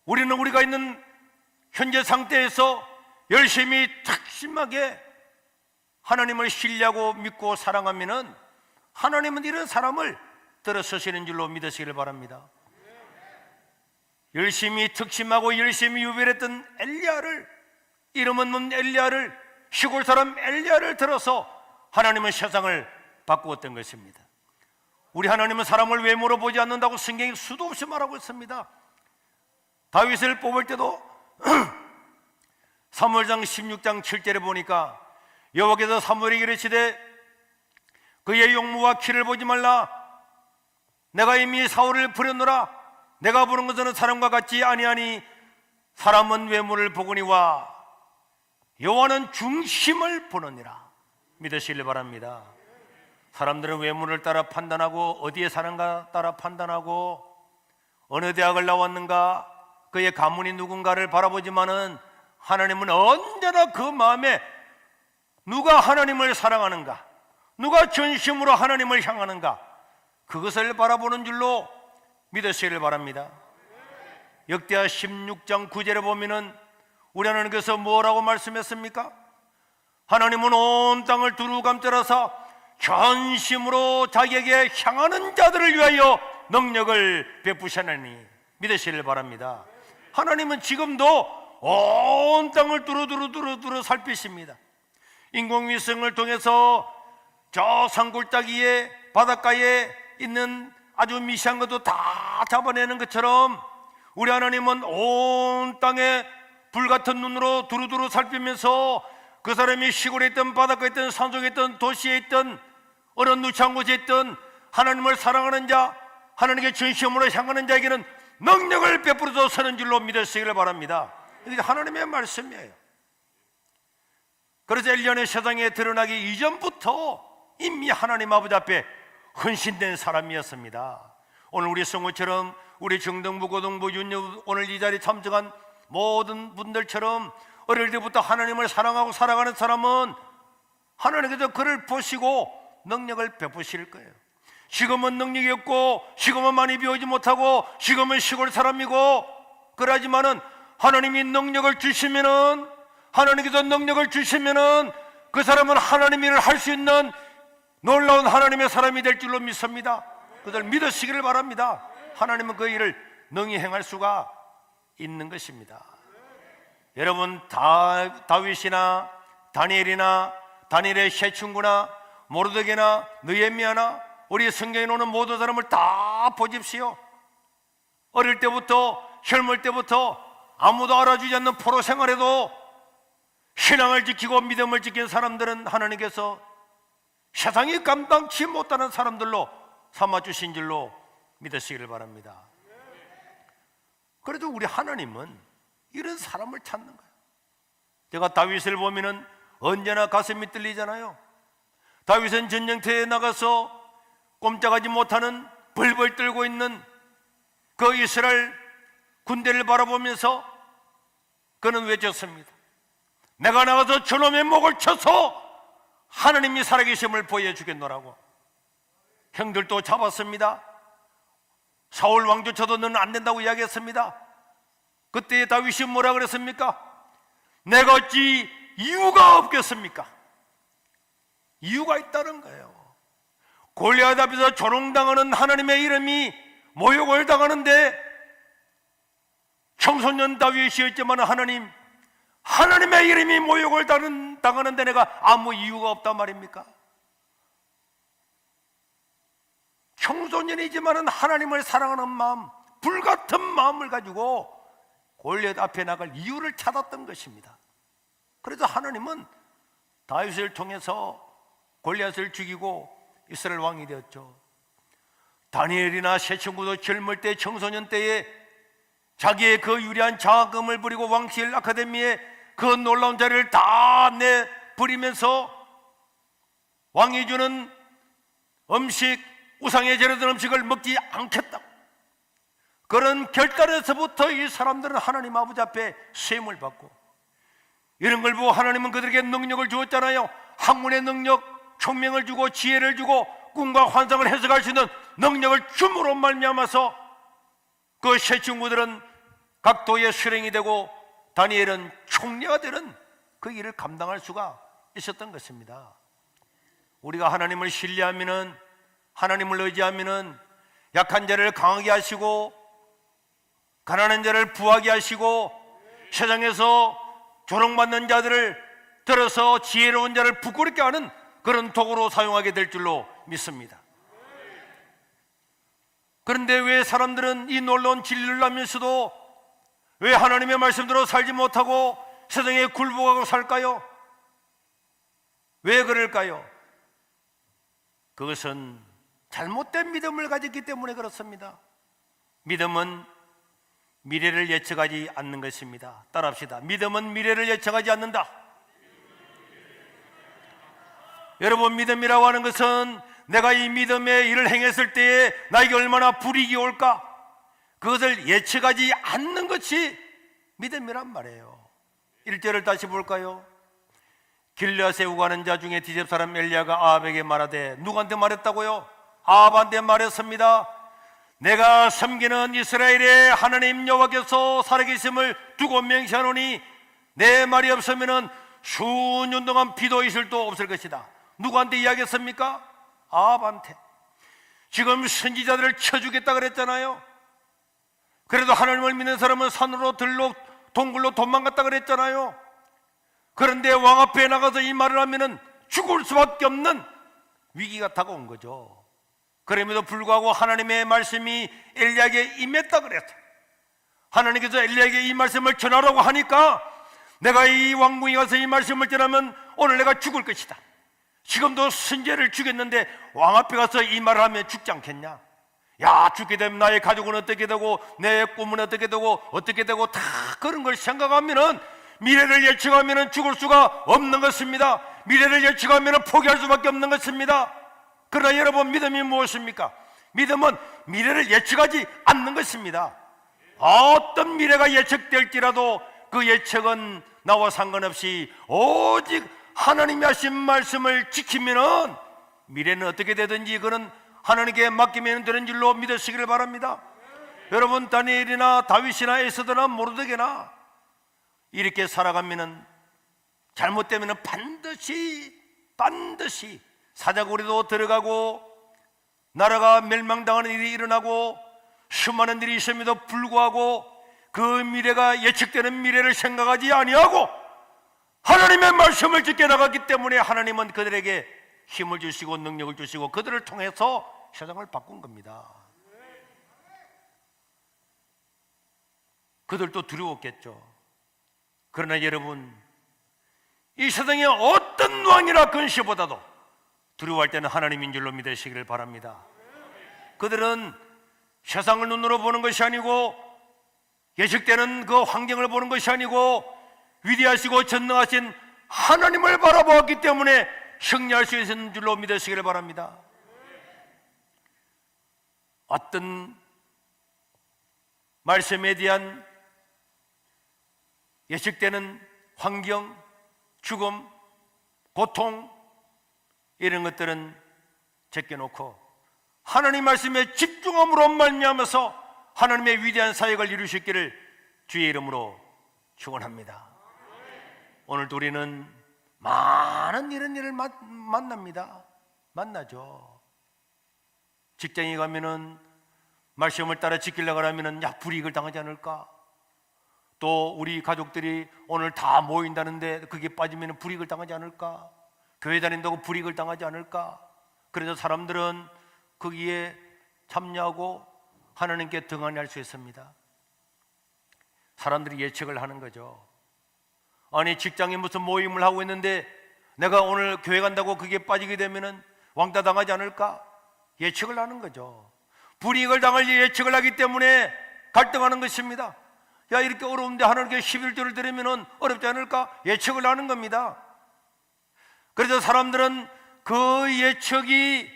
우리는 우리가 있는 현재 상태에서 열심히 특심하게 하나님을 신뢰하고 믿고 사랑하면은 하나님은 이런 사람을 들어서시는 줄로 믿으시길 바랍니다. 열심히 특심하고 열심히 유별했던 엘리야를, 이름 없는 엘리야를, 시골 사람 엘리야를 들어서 하나님은 세상을 바꾸었던 것입니다. 우리 하나님은 사람을 외모로 보지 않는다고 성경이 수도 없이 말하고 있습니다. 다윗을 뽑을 때도 사무엘상 16장 7절에 보니까 여호와께서 사무엘에게 이르시되 그의 용모와 키를 보지 말라. 내가 이미 사울을 부렸노라. 내가 보는 것은 사람과 같지 아니하니 사람은 외모를 보거니와 여호와는 중심을 보느니라. 믿으시길 바랍니다. 사람들은 외모를 따라 판단하고 어디에 사는가 따라 판단하고 어느 대학을 나왔는가, 그의 가문이 누군가를 바라보지만은 하나님은 언제나 그 마음에 누가 하나님을 사랑하는가, 누가 전심으로 하나님을 향하는가, 그것을 바라보는 줄로 믿으시길 바랍니다. 역대하 16장 9절에 보면은 우리 하나님께서 뭐라고 말씀했습니까? 하나님은 온 땅을 두루 감싸서 전심으로 자기에게 향하는 자들을 위하여 능력을 베푸시나니 믿으시길 바랍니다. 하나님은 지금도 온 땅을 두루두루 살피십니다. 인공위성을 통해서 저 산골짜기에 바닷가에 있는 아주 미세한 것도 다 잡아내는 것처럼 우리 하나님은 온 땅에 불같은 눈으로 두루두루 살피면서 그 사람이 시골에 있든 바닷가에 있든 산속에 있든 도시에 있든 어느 누추한 곳에 있든 하나님을 사랑하는 자, 하나님께 전심으로 향하는 자에게는 능력을 베풀어서 서는 줄로 믿으시기를 바랍니다. 이게 하나님의 말씀이에요. 그래서 엘리야는 세상에 드러나기 이전부터 이미 하나님 아버지 앞에 헌신된 사람이었습니다. 오늘 우리 성우처럼 우리 중등부, 고등부, 윤유 오늘 이 자리에 참석한 모든 분들처럼 어릴 때부터 하나님을 사랑하고 살아가는 사람은 하나님께서 그를 보시고 능력을 베푸실 거예요. 지금은 능력이 없고 지금은 많이 배우지 못하고 지금은 시골 사람이고 그러지만은 하나님이 능력을 주시면은 하나님께서 능력을 주시면은 그 사람은 하나님 일을 할 수 있는 놀라운 하나님의 사람이 될 줄로 믿습니다. 그들 믿으시기를 바랍니다. 하나님은 그 일을 능히 행할 수가 있는 것입니다. 여러분 다윗이나 다니엘이나 다니엘의 세 친구나 모르드게나 느헤미야나 우리 성경에 오는 모든 사람을 다 보십시오. 어릴 때부터 젊을 때부터 아무도 알아주지 않는 포로 생활에도 신앙을 지키고 믿음을 지킨 사람들은 하나님께서 세상이 감당치 못하는 사람들로 삼아주신 줄로 믿으시기를 바랍니다. 그래도 우리 하나님은 이런 사람을 찾는 거예요. 제가 다윗을 보면은 언제나 가슴이 떨리잖아요. 다윗은 전쟁터에 나가서 꼼짝하지 못하는 벌벌 떨고 있는 그 이스라엘 군대를 바라보면서 그는 외쳤습니다. 내가 나가서 저놈의 목을 쳐서 하나님이 살아계심을 보여주겠노라고. 형들도 잡았습니다. 사울 왕조차도 너는 안 된다고 이야기했습니다. 그때 다윗이 뭐라 그랬습니까? 내가 어찌 이유가 없겠습니까? 이유가 있다는 거예요. 골리앗 앞에서 조롱당하는 하나님의 이름이 모욕을 당하는데 청소년 다윗이었지만 하나님의 이름이 모욕을 당하는데 내가 아무 이유가 없단 말입니까? 청소년이지만 하나님을 사랑하는 마음, 불같은 마음을 가지고 골리앗 앞에 나갈 이유를 찾았던 것입니다. 그래서 하나님은 다윗을 통해서 골리앗을 죽이고 이스라엘 왕이 되었죠. 다니엘이나 세 친구도 젊을 때 청소년 때에 자기의 그 유리한 장학금을 부리고 왕실 아카데미에 그 놀라운 자리를 다 내버리면서 왕이 주는 음식, 우상에 제르던 음식을 먹지 않겠다. 그런 결단에서부터 이 사람들은 하나님 아버지 앞에 세움을 받고 이런 걸 보고 하나님은 그들에게 능력을 주었잖아요. 학문의 능력, 총명을 주고 지혜를 주고 꿈과 환상을 해석할 수 있는 능력을 줌으로 말미암아서 그 세 친구들은 각 도의 수령이 되고 다니엘은 총리가 되는 그 일을 감당할 수가 있었던 것입니다. 우리가 하나님을 신뢰하면은, 하나님을 의지하면은 약한 자를 강하게 하시고 가난한 자를 부하게 하시고 세상에서 조롱받는 자들을 들어서 지혜로운 자를 부끄럽게 하는 그런 도구로 사용하게 될 줄로 믿습니다. 그런데 왜 사람들은 이 놀라운 진리를 알면서도 왜 하나님의 말씀대로 살지 못하고 세상에 굴복하고 살까요? 왜 그럴까요? 그것은 잘못된 믿음을 가졌기 때문에 그렇습니다. 믿음은 미래를 예측하지 않는 것입니다. 따라합시다. 믿음은 미래를 예측하지 않는다. 여러분, 믿음이라고 하는 것은 내가 이 믿음의 일을 행했을 때에 나에게 얼마나 불이익이 올까, 그것을 예측하지 않는 것이 믿음이란 말이에요. 1절을 다시 볼까요? 길르앗에 우가는 자 중에 디셉 사람 엘리야가 아합에게 말하되, 누구한테 말했다고요? 아합한테 말했습니다. 내가 섬기는 이스라엘의 하나님 여호와께서 살아계심을 두고 맹세하노니 내 말이 없으면 수년 동안 비도 이슬도 없을 것이다. 누구한테 이야기했습니까? 아합한테. 지금 선지자들을 쳐주겠다 그랬잖아요. 그래도 하나님을 믿는 사람은 산으로 들로 동굴로 도망갔다 그랬잖아요. 그런데 왕 앞에 나가서 이 말을 하면은 죽을 수밖에 없는 위기가 다가온 거죠. 그럼에도 불구하고 하나님의 말씀이 엘리야에게 임했다 그랬어요. 하나님께서 엘리야에게 이 말씀을 전하라고 하니까 내가 이 왕궁에 가서 이 말씀을 전하면 오늘 내가 죽을 것이다. 지금도 선제를 죽였는데 왕 앞에 가서 이 말을 하면 죽지 않겠냐? 야, 죽게 되면 나의 가족은 어떻게 되고 내 꿈은 어떻게 되고 다 그런 걸 생각하면은 미래를 예측하면은 죽을 수가 없는 것입니다. 미래를 예측하면은 포기할 수밖에 없는 것입니다. 그러나 여러분, 믿음이 무엇입니까? 믿음은 미래를 예측하지 않는 것입니다. 어떤 미래가 예측될지라도 그 예측은 나와 상관없이 오직 하나님이 하신 말씀을 지키면은 미래는 어떻게 되든지 그는 하나님께 맡기면 되는 줄로 믿으시기를 바랍니다. 여러분, 다니엘이나 다윗이나 에스더나 모르드게나 이렇게 살아가면은 잘못되면은 반드시 사자고리도 들어가고 나라가 멸망당하는 일이 일어나고 수많은 일이 있음에도 불구하고 그 미래가 예측되는 미래를 생각하지 아니하고 하나님의 말씀을 지켜 나갔기 때문에 하나님은 그들에게 힘을 주시고 능력을 주시고 그들을 통해서 세상을 바꾼 겁니다. 그들도 두려웠겠죠. 그러나 여러분, 이 세상에 어떤 왕이라 근시보다도 두려워할 때는 하나님인 줄로 믿으시기를 바랍니다. 그들은 세상을 눈으로 보는 것이 아니고 예측되는 그 환경을 보는 것이 아니고 위대하시고 전능하신 하나님을 바라보았기 때문에 승리할 수 있는 줄로 믿으시기를 바랍니다. 어떤 말씀에 대한 예측되는 환경, 죽음, 고통 이런 것들은 제껴놓고 하나님 말씀에 집중함으로 말미암아서 하나님의 위대한 사역을 이루실 수 있기를 주의 이름으로 축원합니다. 오늘도 우리는 많은 이런 일을 만나죠. 직장에 가면은 말씀을 따라 지키려고 하면은 불이익을 당하지 않을까? 또 우리 가족들이 오늘 다 모인다는데 그게 빠지면 불이익을 당하지 않을까? 교회 다닌다고 불이익을 당하지 않을까? 그래서 사람들은 거기에 참여하고 하나님께 등한할 수 있습니다. 사람들이 예측을 하는 거죠. 아니, 직장에 무슨 모임을 하고 있는데 내가 오늘 교회 간다고 그게 빠지게 되면은 왕따 당하지 않을까? 예측을 하는 거죠. 불이익을 당할 예측을 하기 때문에 갈등하는 것입니다. 야, 이렇게 어려운데 하나님께 11조를 드리면은 어렵지 않을까? 예측을 하는 겁니다. 그래서 사람들은 그 예측이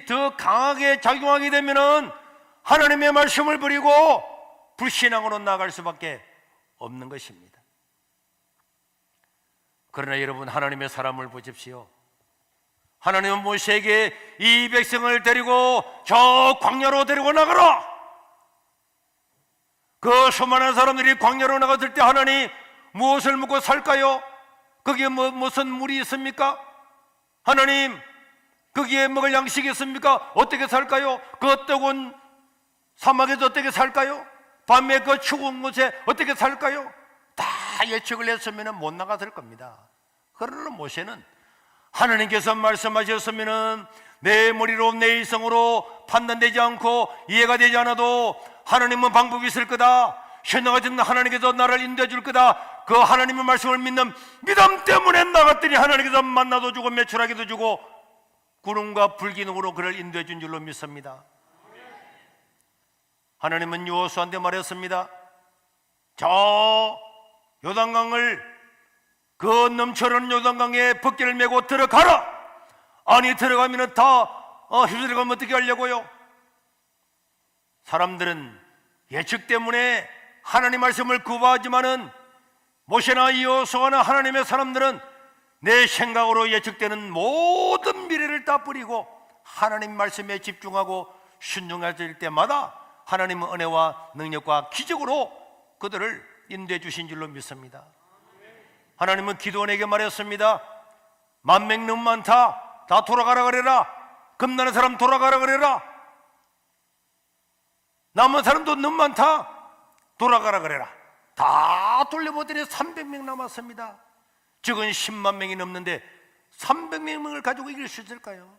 더 강하게 작용하게 되면은 하나님의 말씀을 버리고 불신앙으로 나아갈 수밖에 없는 것입니다. 그러나 여러분, 하나님의 사람을 보십시오. 하나님은 모세에게 이 백성을 데리고 저 광야로 데리고 나가라. 그 수많은 사람들이 광야로 나갔을 때 하나님 무엇을 먹고 살까요? 거기에 무슨 물이 있습니까? 하나님, 거기에 먹을 양식이 있습니까? 어떻게 살까요? 그 뜨거운 사막에서 어떻게 살까요? 밤에 그 추운 곳에 어떻게 살까요? 다 예측을 했으면 못 나갔을 겁니다. 그러나 모세는 하나님께서 말씀하셨으면 내 머리로 내 이성으로 판단되지 않고 이해가 되지 않아도 하나님은 방법이 있을 거다. 신앙하신 하나님께서 나를 인도해 줄 거다. 그 하나님의 말씀을 믿는 믿음 때문에 나갔더니 하나님께서 만나도 주고 매출하기도 주고 구름과 불기능으로 그를 인도해 준 줄로 믿습니다. 하나님은 여호수아한테 말했습니다. 저 요단강을 그 넘쳐흐르는 요단강에 벅기를 메고 들어가라. 아니, 들어가면 다 휩쓸려가면 어떻게 하려고요? 사람들은 예측 때문에 하나님 말씀을 거부하지만은 모세나 여호수아나 하나님의 사람들은 내 생각으로 예측되는 모든 미래를 다 버리고 하나님 말씀에 집중하고 순종할 때마다 하나님의 은혜와 능력과 기적으로 그들을 인도해 주신 줄로 믿습니다. 하나님은 기드온에게 말했습니다. 10,000명 너무 많다. 다 돌아가라 그래라. 겁나는 사람 돌아가라 그래라. 남은 사람도 너무 많다. 돌아가라 그래라. 다 돌려보더니 300명 남았습니다. 적은 10만 명이 넘는데 300명을 가지고 이길 수 있을까요?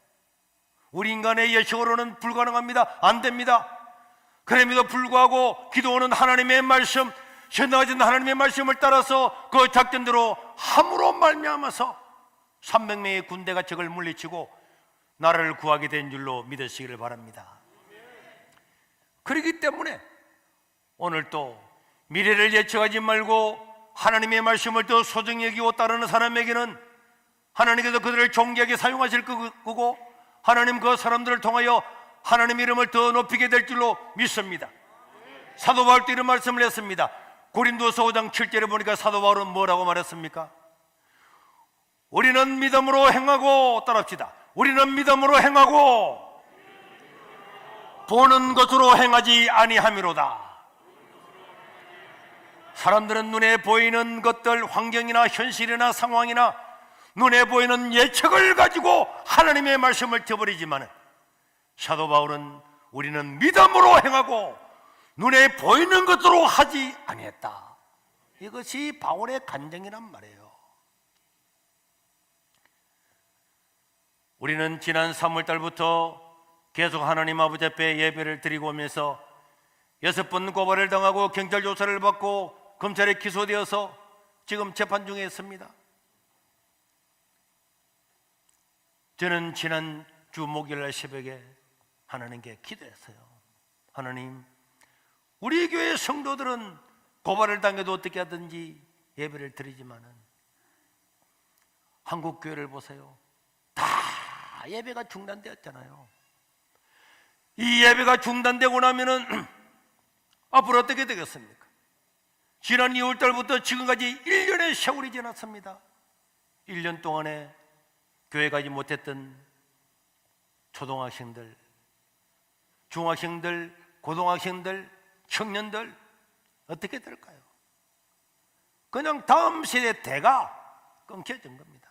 우리 인간의 예측으로는 불가능합니다. 안 됩니다. 그럼에도 불구하고 기도하는 하나님의 말씀, 전하신 하나님의 말씀을 따라서 그 작전대로 함으로 말미암아서 300명의 군대가 적을 물리치고 나라를 구하게 된 줄로 믿으시기를 바랍니다. 그렇기 때문에 오늘 또 미래를 예측하지 말고 하나님의 말씀을 더 소중히 여기고 따르는 사람에게는 하나님께서 그들을 존귀하게 사용하실 거고 하나님 그 사람들을 통하여 하나님의 이름을 더 높이게 될 줄로 믿습니다. 사도 바울도 이런 말씀을 했습니다. 고린도서 5장 7절에 보니까 사도 바울은 뭐라고 말했습니까? 우리는 믿음으로 행하고 따라합시다. 우리는 믿음으로 행하고 보는 것으로 행하지 아니함이로다. 사람들은 눈에 보이는 것들, 환경이나 현실이나 상황이나 눈에 보이는 예측을 가지고 하나님의 말씀을 저버리지만 사도 바울은 우리는 믿음으로 행하고 눈에 보이는 것으로 하지 아니했다. 이것이 바울의 간증이란 말이에요. 우리는 지난 3월달부터 계속 하나님 아버지 앞에 예배를 드리고 오면서 6번 고발을 당하고 경찰 조사를 받고 검찰에 기소되어서 지금 재판 중에 있습니다. 저는 지난 주 목요일 새벽에 하나님께 기도했어요. 하나님, 우리 교회 성도들은 고발을 당해도 어떻게 하든지 예배를 드리지만은 한국 교회를 보세요. 다 예배가 중단되었잖아요. 이 예배가 중단되고 나면은 앞으로 어떻게 되겠습니까? 지난 2월달부터 지금까지 1년의 세월이 지났습니다. 1년 동안에 교회 가지 못했던 초등학생들, 중학생들, 고등학생들, 청년들 어떻게 될까요? 그냥 다음 세대 대가 끊겨진 겁니다.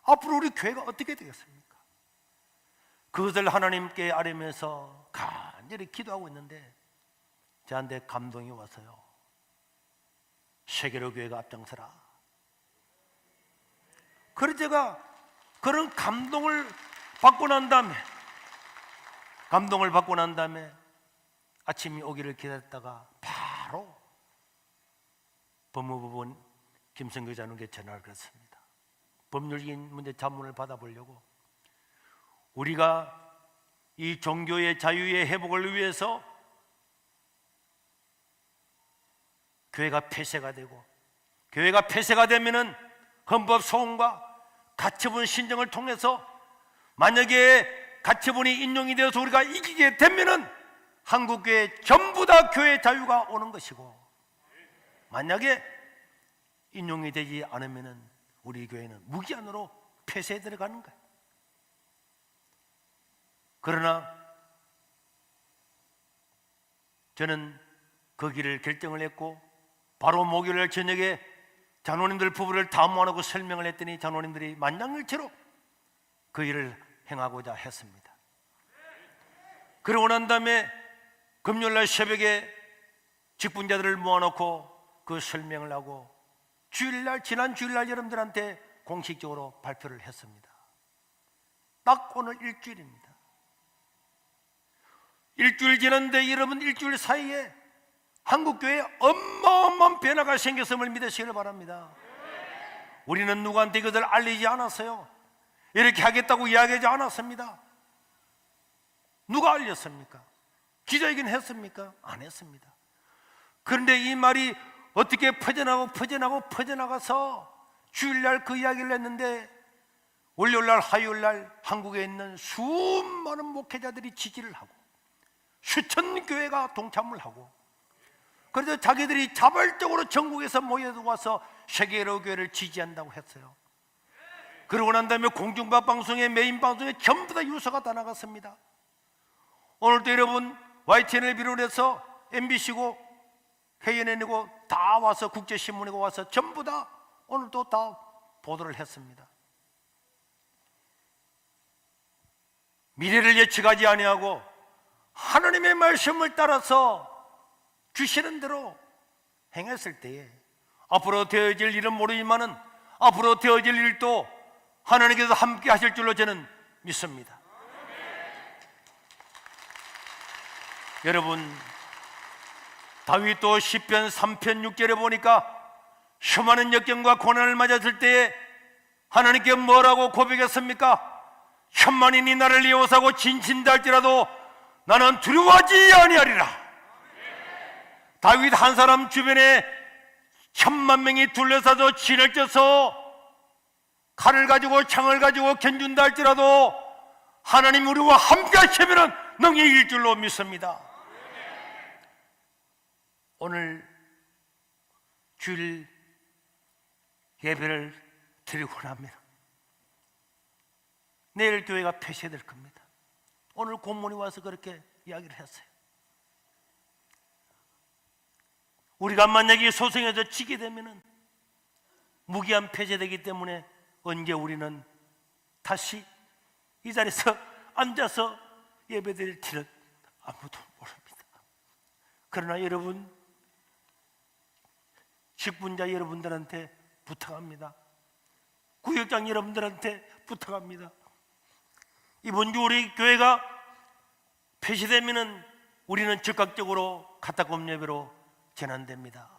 앞으로 우리 교회가 어떻게 되겠습니까? 그것을 하나님께 아뢰면서 간절히 기도하고 있는데 저한테 감동이 와서요. 세계로 교회가 앞장서라. 그래서 제가 그런 감동을 받고 난 다음에 아침이 오기를 기다렸다가 바로 법무부원 김성교 장로에게 전화를 걸었습니다. 법률적인 문제 자문을 받아보려고 우리가 이 종교의 자유의 회복을 위해서 교회가 폐쇄가 되고 교회가 폐쇄가 되면은 헌법 소원과 가처분 신정을 통해서 만약에 가처분이 인용이 되어서 우리가 이기게 되면은 한국교회 전부 다 교회 자유가 오는 것이고 만약에 인용이 되지 않으면은 우리 교회는 무기한으로 폐쇄에 들어가는 거예요. 그러나 저는 그 길을 결정을 했고 바로 목요일 저녁에 장로님들 부부를 다 모아놓고 설명을 했더니 장로님들이 만장일치로 그 일을 행하고자 했습니다. 그러고 난 다음에 금요일날 새벽에 직분자들을 모아놓고 그 설명을 하고 지난 주일날 여러분들한테 공식적으로 발표를 했습니다. 딱 오늘 일주일입니다. 일주일 지났는데 여러분 일주일 사이에 한국교회에 어마어마한 변화가 생겼음을 믿으시길 바랍니다. 우리는 누구한테 이것을 알리지 않았어요. 이렇게 하겠다고 이야기하지 않았습니다. 누가 알렸습니까? 기자회견 했습니까? 안 했습니다. 그런데 이 말이 어떻게 퍼져나가서 주일날 그 이야기를 했는데 월요일날 화요일날 한국에 있는 수많은 목회자들이 지지를 하고 수천 교회가 동참을 하고 그래서 자기들이 자발적으로 전국에서 모여와서 세계로 교회를 지지한다고 했어요. 그러고 난 다음에 공중파 방송에 메인 방송에 전부 다 유서가 다 나갔습니다. 오늘도 여러분 YTN을 비롯해서 MBC고 KNN이고 다 와서 국제신문이고 와서 전부 다 오늘도 다 보도를 했습니다. 미래를 예측하지 아니하고 하나님의 말씀을 따라서 주시는 대로 행했을 때에 앞으로 되어질 일은 모르지만은 앞으로 되어질 일도 하나님께서 함께 하실 줄로 저는 믿습니다. 여러분 다윗도 시편 3편 6절에 보니까 수많은 역경과 고난을 맞았을 때에 하나님께 뭐라고 고백했습니까? 천만인이 나를 이어사고 진친다 할지라도 나는 두려워하지 아니하리라. 다윗 한 사람 주변에 1,000만 명이 둘러싸서 진을 쪄서 칼을 가지고 창을 가지고 견준다 할지라도 하나님 우리와 함께 하시면 능히 이길 줄로 믿습니다. 오늘 주일 예배를 드리고 합니다. 내일 교회가 폐쇄될 겁니다. 오늘 공문이 와서 그렇게 이야기를 했어요. 우리가 만약에 소송에서 지게 되면은 무기한 폐쇄되기 때문에 언제 우리는 다시 이 자리에서 앉아서 예배드릴지는 아무도 모릅니다. 그러나 여러분, 직분자 여러분들한테 부탁합니다. 구역장 여러분들한테 부탁합니다. 이번 주 우리 교회가 폐쇄되면은 우리는 즉각적으로 카타콤 예배로 전환됩니다.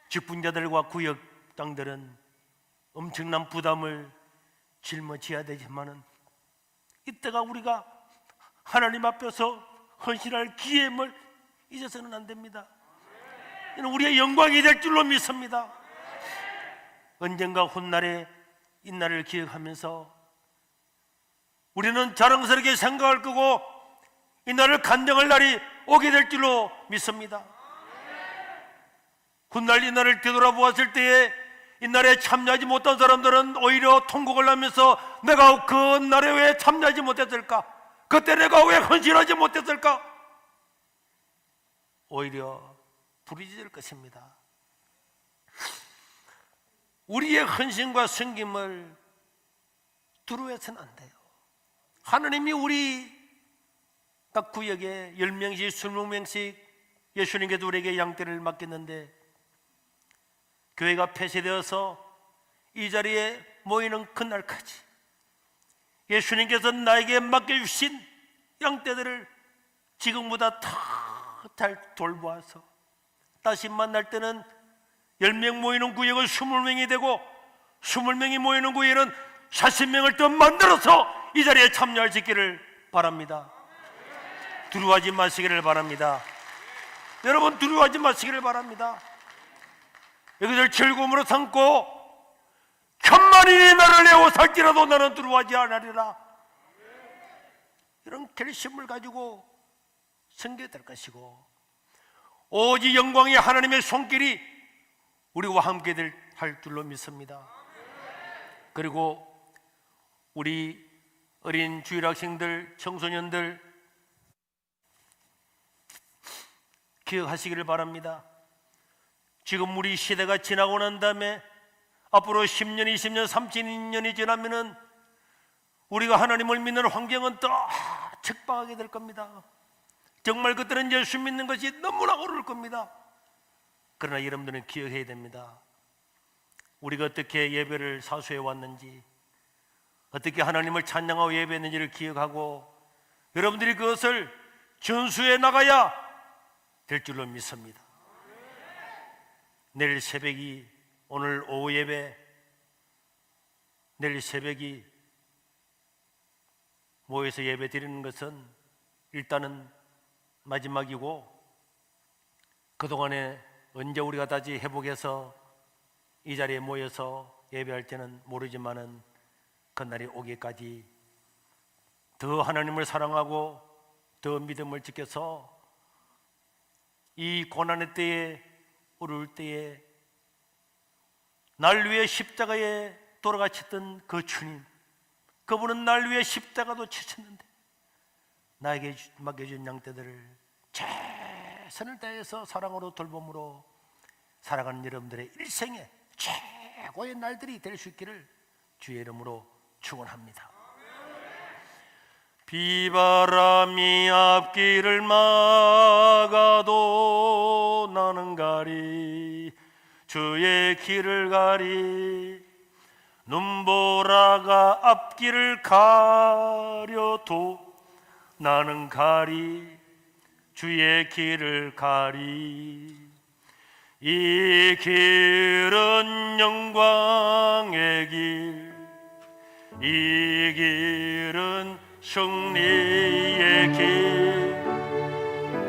직분자들과 구역장들은 엄청난 부담을 짊어져야 되지만은 이때가 우리가 하나님 앞에서 헌신할 기회임을 잊어서는 안 됩니다. 이는 우리의 영광이 될 줄로 믿습니다. 언젠가 훗날에 이 날을 기억하면서 우리는 자랑스럽게 생각할 거고 이 날을 간증할 날이 오게 될 줄로 믿습니다. 훗날 이 날을 되돌아보았을 때에 이 날에 참여하지 못한 사람들은 오히려 통곡을 하면서 내가 그 날에 왜 참여하지 못했을까? 그때 내가 왜 헌신하지 못했을까? 오히려 부르짖을 것입니다. 우리의 헌신과 섬김을 두려워해서는 안 돼요. 하나님이 우리 각 구역에 10명씩 20명씩 예수님께서 우리에게 양떼를 맡겼는데 교회가 폐쇄되어서 이 자리에 모이는 그날까지 예수님께서 나에게 맡겨주신 양떼들을 지금보다 더 잘 돌보아서 다시 만날 때는 10명 모이는 구역은 20명이 되고 20명이 모이는 구역은 40명을 더 만들어서 이 자리에 참여할 수 있기를 바랍니다. 두려워하지 마시기를 바랍니다. 여러분, 두려워하지 마시기를 바랍니다. 여기를 즐거움으로 삼고 천만인이 나를 내어 살지라도 나는 두려워하지 않으리라. 이런 결심을 가지고 섬겨야 될 것이고 오직 영광의 하나님의 손길이 우리와 함께 할 줄로 믿습니다. 그리고 우리 어린 주일학생들, 청소년들 기억하시기를 바랍니다. 지금 우리 시대가 지나고 난 다음에 앞으로 10년, 20년, 30년이 지나면은 우리가 하나님을 믿는 환경은 더 척박하게 될 겁니다. 정말 그때는 예수 믿는 것이 너무나 어려울 겁니다. 그러나 여러분들은 기억해야 됩니다. 우리가 어떻게 예배를 사수해 왔는지, 어떻게 하나님을 찬양하고 예배했는지를 기억하고 여러분들이 그것을 전수해 나가야 될 줄로 믿습니다. 내일 새벽이, 오늘 오후 예배, 내일 새벽이 모여서 예배 드리는 것은 일단은 마지막이고 그동안에 언제 우리가 다시 회복해서 이 자리에 모여서 예배할지는 모르지만은 그날이 오기까지 더 하나님을 사랑하고 더 믿음을 지켜서 이 고난의 때에, 어려울 때에 날 위해 십자가에 돌아가셨던 그 주님, 그분은 날 위해 십자가도 치셨는데 나에게 맡겨준 양떼들을 최선을 다해서 사랑으로 돌봄으로 살아가는 여러분들의 일생의 최고의 날들이 될 수 있기를 주의 이름으로 축원합니다. 비바람이 앞길을 막아도 나는 가리, 주의 길을 가리. 눈보라가 앞길을 가려도 나는 가리. 주의 길을 가리. 이 길은 영광의 길, 이 길은 승리의 길.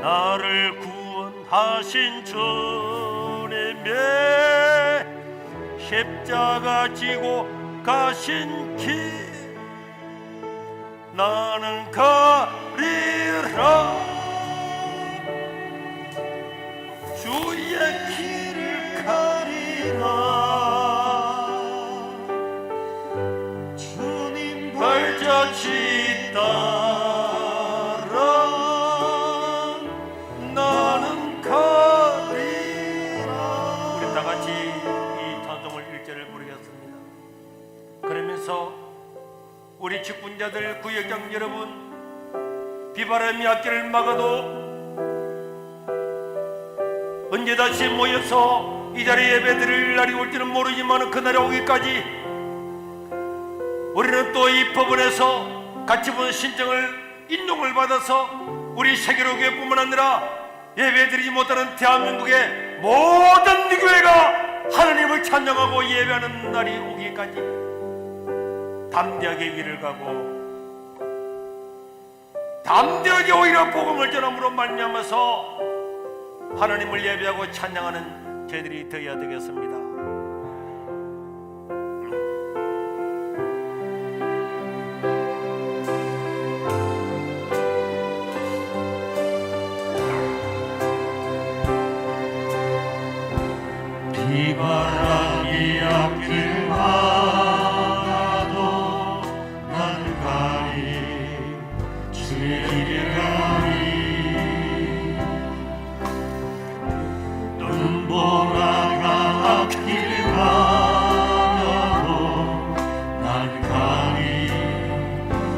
나를 구원하신 주님의 십자가 지고 가신 길, 나는 가리라. 주의 길을 가리라. 주님 발자취 따라 나는 가리라. 우리 다 같이 이 찬송을 1절을 부르겠습니다. 그러면서 우리 직분자들, 구역장 여러분, 비바람이 앞길을 막아도 언제 다시 모여서 이 자리에 예배드릴 날이 올지는 모르지만 그날이 오기까지 우리는 또 이 법원에서 가치본 신청을 인용을 받아서 우리 세계로교회뿐만 아니라 예배드리지 못하는 대한민국의 모든 교회가 하나님을 찬양하고 예배하는 날이 오기까지 담대하게 길을 가고 담대하게 오히려 복음을 전함으로 말미암아서 하나님을 예배하고 찬양하는 저희들이 되어야 되겠습니다. 비바람이 앞길 막아도 난 가리. 주의 길을 가리. 눈보라가 앞길 가도 난 가리.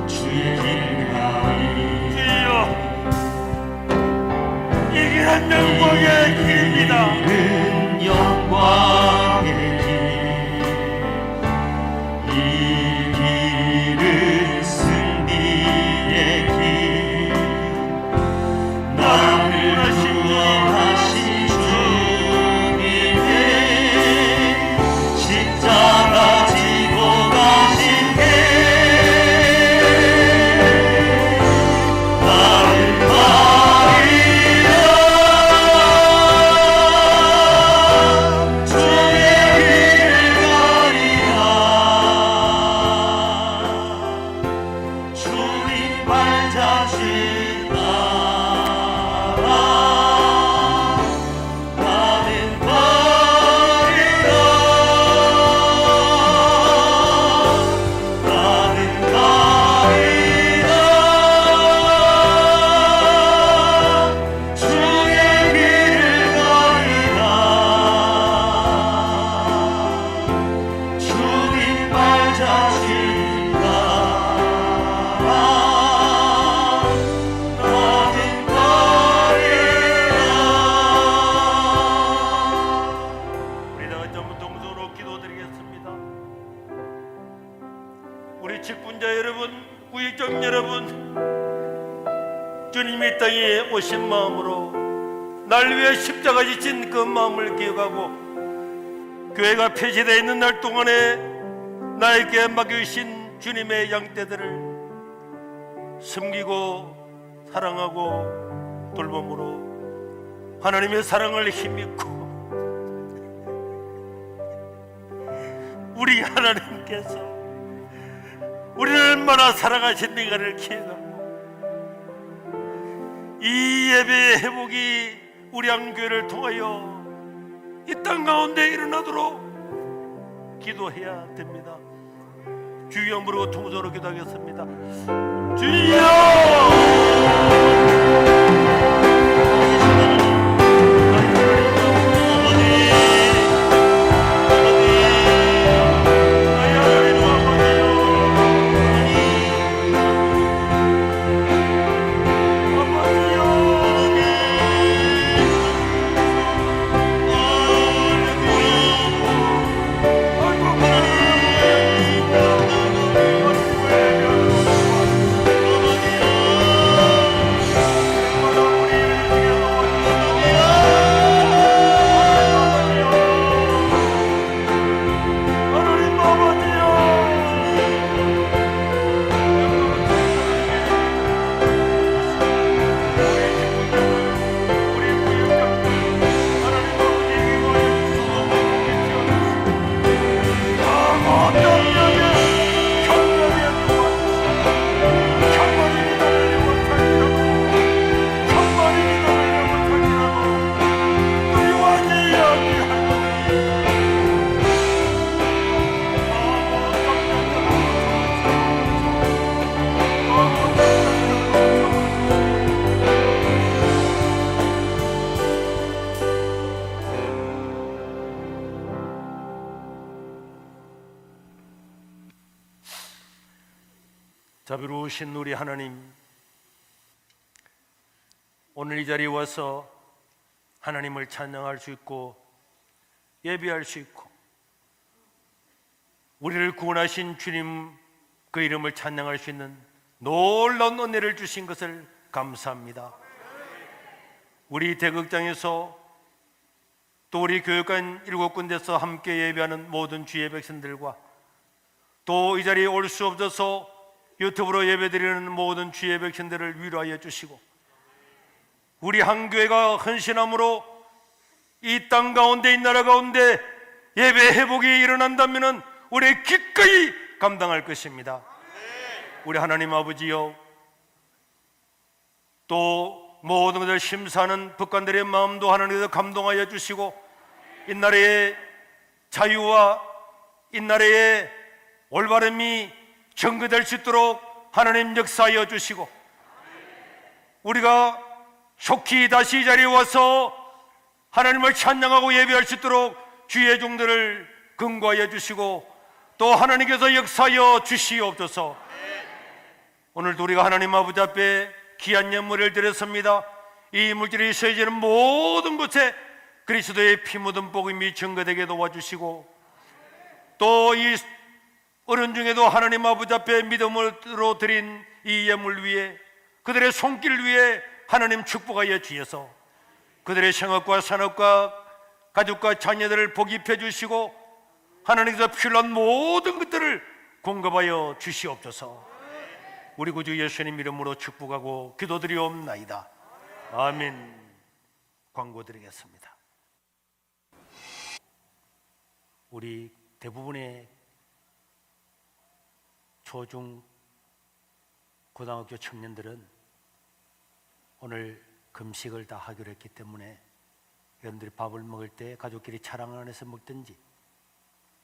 주의 길을 가리. 주여, 이 길은 영광의 길입니다. 영광의 길, 이 길은 승리의 길. 나를 구원하신 주님의 십자가 지고 가신 길, 나를 가리라. 우리 직분자 여러분, 구역장 여러분, 주님이 이 땅에 오신 마음으로 날 위해 십자가 지신 그 마음을 기억하고 교회가 폐지되어 있는 날 동안에 나에게 맡겨주신 주님의 양떼들을 섬기고 사랑하고 돌봄으로 하나님의 사랑을 힘입고 우리 하나님께서 우리를 얼마나 사랑하셨는가를 기억하고 이 예배의 회복이 우리 한교회를 통하여 이 땅 가운데 일어나도록 기도해야 됩니다. 주여 부르고 통성으로 기도하겠습니다. 주여! 자비로우신 우리 하나님, 오늘 이 자리에 와서 하나님을 찬양할 수 있고 예배할 수 있고 우리를 구원하신 주님 그 이름을 찬양할 수 있는 놀라운 은혜를 주신 것을 감사합니다. 우리 대극장에서 또 우리 교육관 7군데서 함께 예배하는 모든 주의 백성들과 또 이 자리에 올 수 없어서 유튜브로 예배드리는 모든 주의 백성들을 위로하여 주시고 우리 한교회가 헌신함으로 이 땅 가운데 이 나라 가운데 예배 회복이 일어난다면 우리 기꺼이 감당할 것입니다. 우리 하나님 아버지여, 또 모든 것을 심사하는 북한들의 마음도 하나님께서 감동하여 주시고 이 나라의 자유와 이 나라의 올바름이 증거될 수 있도록 하나님 역사하여 주시고 우리가 속히 다시 이 자리에 와서 하나님을 찬양하고 예배할 수 있도록 주의 종들을 근거하여 주시고 또 하나님께서 역사하여 주시옵소서. 오늘도 우리가 하나님 아버지 앞에 귀한 예물을 드렸습니다. 이 물질이 서해지는 모든 곳에 그리스도의 피 묻은 복음이 증거되게 도와주시고 또 이 어른 중에도 하나님 아버지 앞에 믿음으로 드린 이 예물 위에 그들의 손길 위에 하나님 축복하여 주셔서 그들의 생업과 산업과 가족과 자녀들을 복입해 주시고 하나님께서 필요한 모든 것들을 공급하여 주시옵소서. 우리 구주 예수님 이름으로 축복하고 기도드리옵나이다. 아멘. 광고 드리겠습니다. 우리 대부분의 초중 고등학교 청년들은 오늘 금식을 다 하기로 했기 때문에 여러분들이 밥을 먹을 때 가족끼리 차량 안에서 먹든지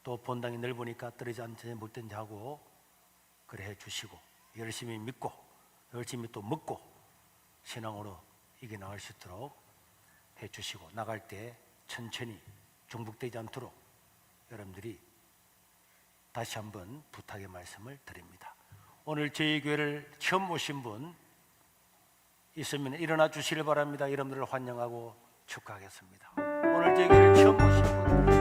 또 본당이 넓으니까 떨어져 앉아서 먹든지 하고 그래 해주시고 열심히 믿고 열심히 또 먹고 신앙으로 이겨나갈 수 있도록 해주시고 나갈 때 천천히 중복되지 않도록 여러분들이 다시 한번 부탁의 말씀을 드립니다. 오늘 저희 교회를 처음 오신 분 있으면 일어나 주시길 바랍니다. 여러분들을 환영하고 축하하겠습니다. 오늘 저희 교회를 처음 오신 분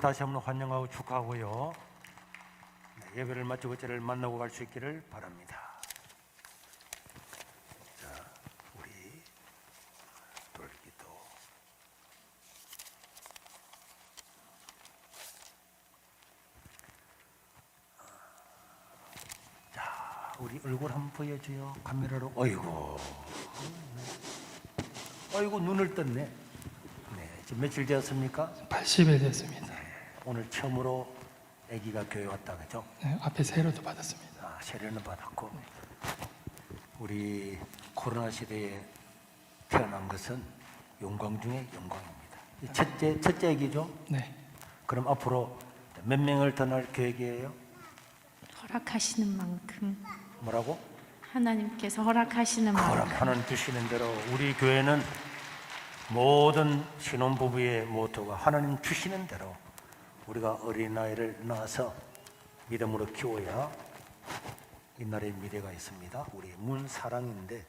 다시 한번 환영하고 축하하고요. 예배를 마치고 저를 만나고 갈 수 있기를 바랍니다. 자, 우리 돌기도 자, 우리 얼굴 한번 보여줘요. 카메라로. 어이구, 어이구 눈을 떴네. 네, 지금 며칠 되었습니까? 80일 됐습니다. 오늘 처음으로 아기가 교회 왔다 그죠? 네, 앞에 세례도 받았습니다. 아, 세례는 받았고 우리 코로나 시대에 태어난 것은 영광 중에 영광입니다. 첫째 아기죠? 네, 그럼 앞으로 몇 명을 더 낳을 계획이에요? 허락하시는 만큼 뭐라고? 하나님께서 허락하시는 그럼 만큼 하나님 주시는 대로 우리 교회는 모든 신혼부부의 모토가 하나님 주시는 대로 우리가 어린아이를 낳아서 믿음으로 키워야 이 나라의 미래가 있습니다. 우리 문사랑인데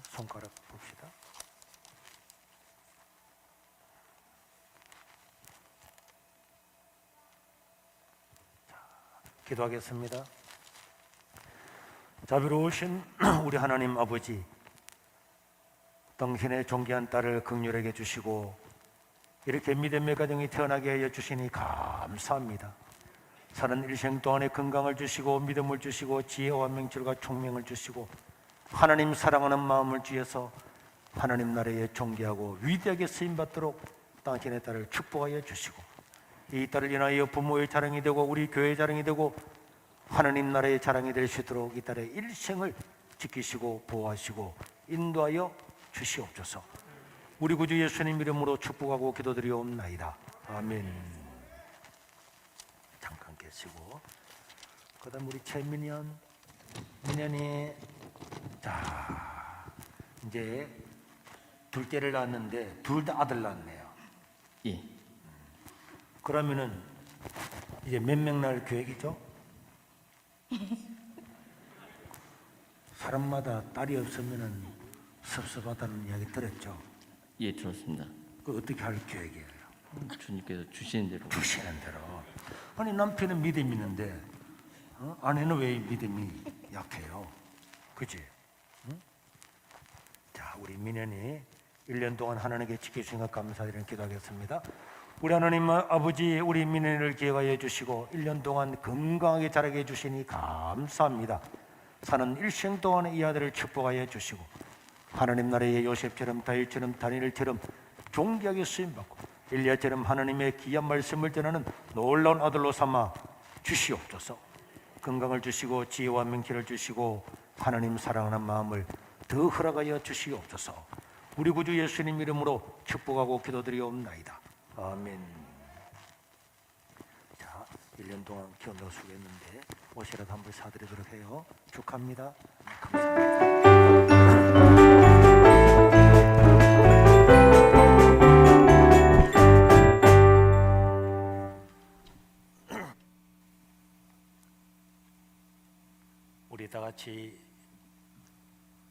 손가락 봅시다. 자, 기도하겠습니다. 자비로우신 우리 하나님 아버지, 당신의 존귀한 딸을 긍휼하게 주시고 이렇게 믿음의 가정이 태어나게 하여 주시니 감사합니다. 사는 일생 동안에 건강을 주시고 믿음을 주시고 지혜와 명철과 총명을 주시고 하나님 사랑하는 마음을 주셔서 하나님 나라에 존귀하고 위대하게 쓰임받도록 당신의 딸을 축복하여 주시고 이 딸을 인하여 부모의 자랑이 되고 우리 교회의 자랑이 되고 하나님 나라의 자랑이 될 수 있도록 이 딸의 일생을 지키시고 보호하시고 인도하여 주시옵소서. 우리 구주 예수님 이름으로 축복하고 기도드리옵나이다. 아멘. 잠깐 계시고, 그다음 우리 민현이 자 이제 둘째를 낳았는데 둘 다 아들 낳았네요. 예. 그러면은 이제 몇 명 낳을 계획이죠? 사람마다 딸이 없으면은 섭섭하다는 이야기 들었죠? 예, 들었습니다. 그 어떻게 할 계획이에요? 주님께서 주시는 대로. 주시는 대로. 아니 남편은 믿음이 있는데 아내는 왜 믿음이 약해요? 그치? 응? 자, 우리 민현이 1년 동안 하나님께 지켜주신 것 감사드리는 기도하겠습니다. 우리 하나님 아버지, 우리 민현이를 기억하여 주시고 1년 동안 건강하게 자라게 해주시니 감사합니다. 사는 일생 동안 이 아들을 축복하여 주시고 하나님 나라의 요셉처럼 다윗처럼 다니엘처럼 존귀하게 쓰임받고 엘리야처럼 하나님의 귀한 말씀을 전하는 놀라운 아들로 삼아 주시옵소서. 건강을 주시고 지혜와 명철을 주시고 하나님 사랑하는 마음을 더 허락하여 주시옵소서. 우리 구주 예수님 이름으로 축복하고 기도드리옵나이다. 아멘. 자, 1년 동안 기원도 수고했는데 옷이라도 한번 사드리도록 해요. 축하합니다. 감사합니다. 우리 다 같이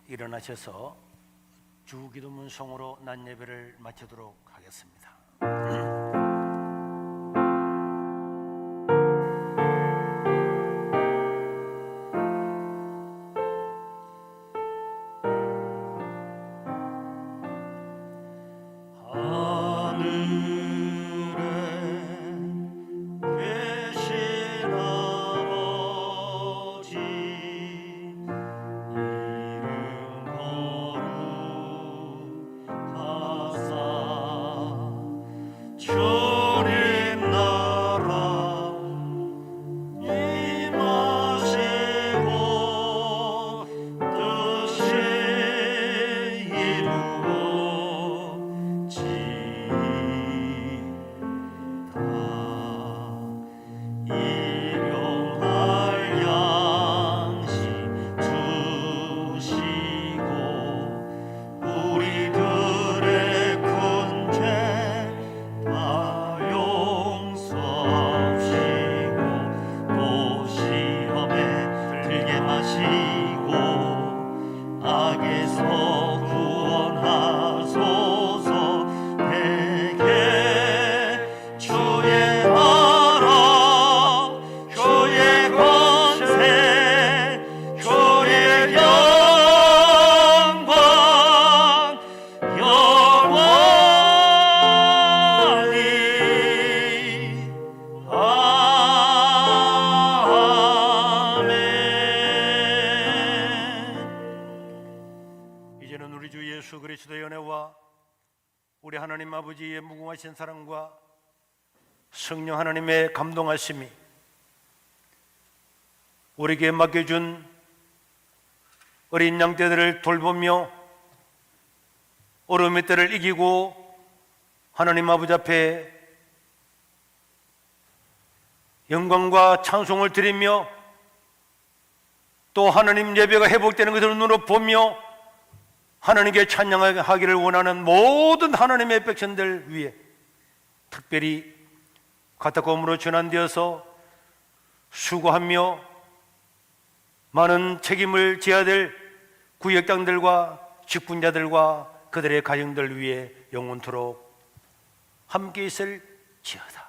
일어나셔서 주기도문 성으로 낮 예배를 마치도록 하겠습니다. 우리 하나님 아버지의 무궁하신 사랑과 성령 하나님의 감동하심이 우리에게 맡겨준 어린 양떼들을 돌보며 어려움의 때를 이기고 하나님 아버지 앞에 영광과 찬송을 드리며 또 하나님 예배가 회복되는 것을 눈으로 보며 하나님께 찬양하기를 원하는 모든 하나님의 백성들 위해 특별히 카타콤으로 전환되어서 수고하며 많은 책임을 져야 될 구역장들과 직분자들과 그들의 가정들 위해 영원토록 함께 있을지어다.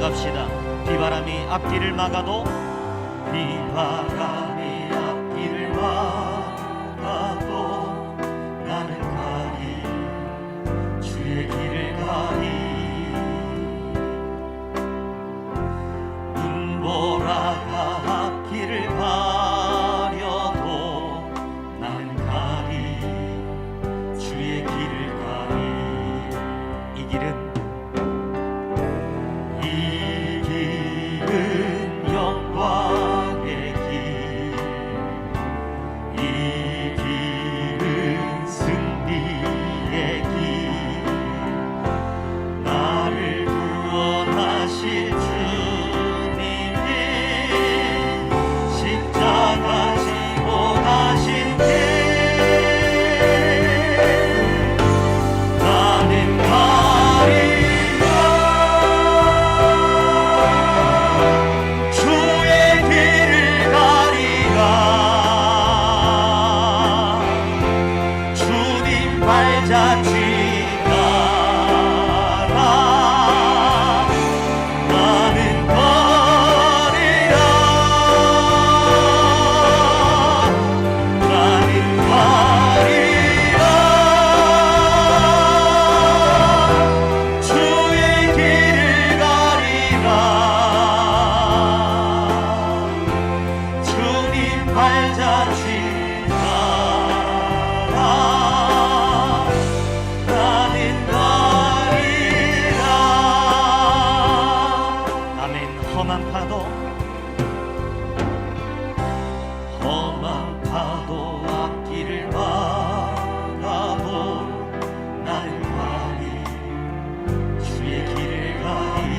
나갑시다. 비바람이 앞길을 막아도 비바람이 앞길을 막아도 나는 가리 주의 길을 가리 눈보라가 앞길을 가려도 나는 가리 주의 길을 가리 이 길은 영광의 길, 이 길은 승리의 길, 나를 구원하실 주님이 십자가 지고 가신 길, 나는 가리라. 주의 길을 가리라. 주님 발자취 따라 나는 가리라. 나는 가리라. 주의 길을 가리라. 주님 발자취 따라 나는 가리라. 아멘. 험한 파도 험한 파도 앞길을 막아도 나는 가리 주의 길을 가리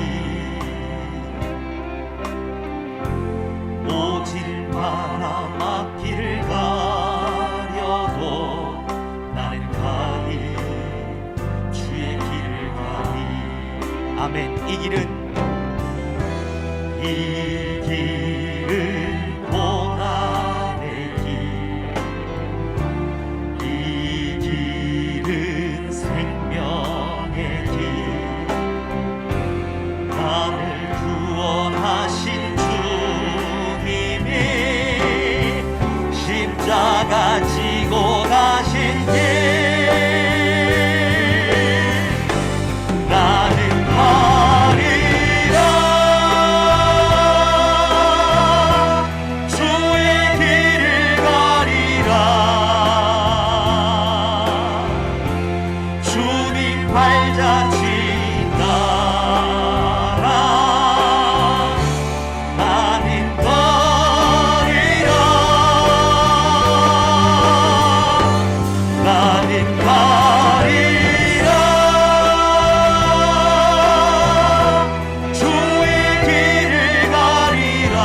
모진 바람 앞길을 가려도 나는 가리 주의 길을 가리 아멘. 이 길은 이 길은 고난의 길, 이 길은 생명의 길, 나를 구원하신 주님이 십자가 지고 가신 길, 나는 가리라. 주의 길을 가리라. 주님 발자취 따라 나는 가리라. 나는 가리라. 주의 길을 가리라.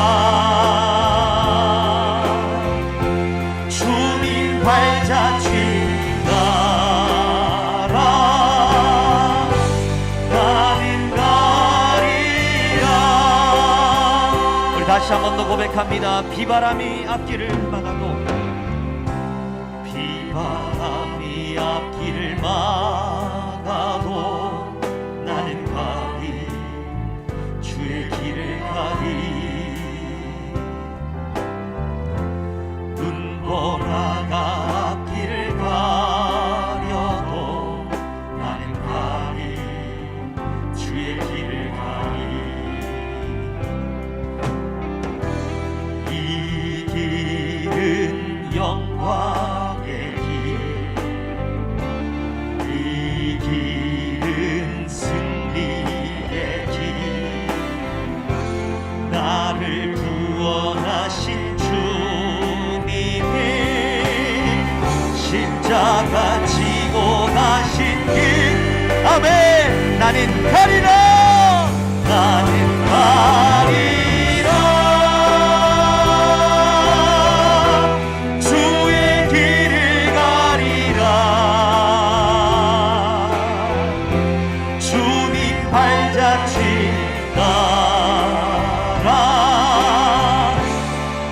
주님 발자취 따라 나는 가리라. 우리 다시 한 번 더 고백합니다. 비바람이 앞길을 막아도 비바람이 앞길을 막아도 나는 가리 주의 길을 가리 눈보라가 앞길을 가려도 나는 가리 주의 길을 가리 이 길은 영광의 길, 이 길은 승리의 길, 나를 구원하신 주님이 십자가 지고 가신 길, 아멘. 나는 가리라. 나는 가리라. 주의 길을 가리라. 주님 발자취 따라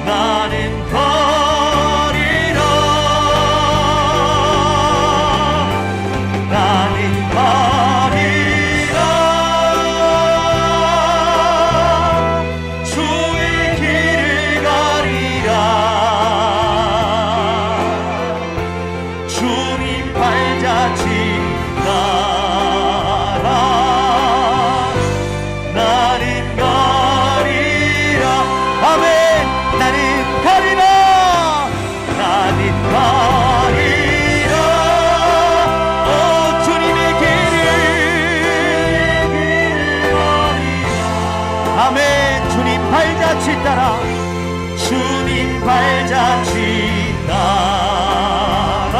나는 가리라. 나는 가리라. 따라 주님 발자취 따라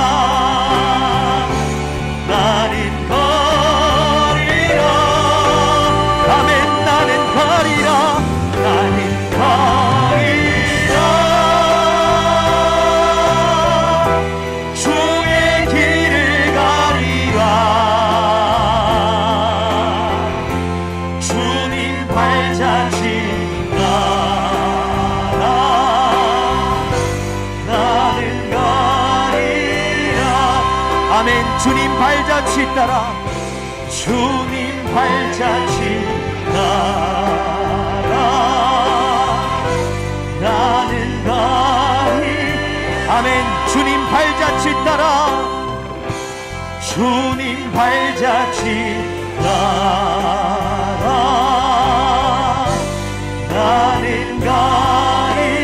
나는 걸으리라. 아멘. 나는 걸으리라. 나는 걸으리라. 주의 길을 가리라. 주님 발자취 따라 나는 가리라. 아멘. 주님 발자취 따라 주님 발자취 따라 나는 가리. 아멘. 주님 발자취 따라 주님 발자취 따라 나는 가리라.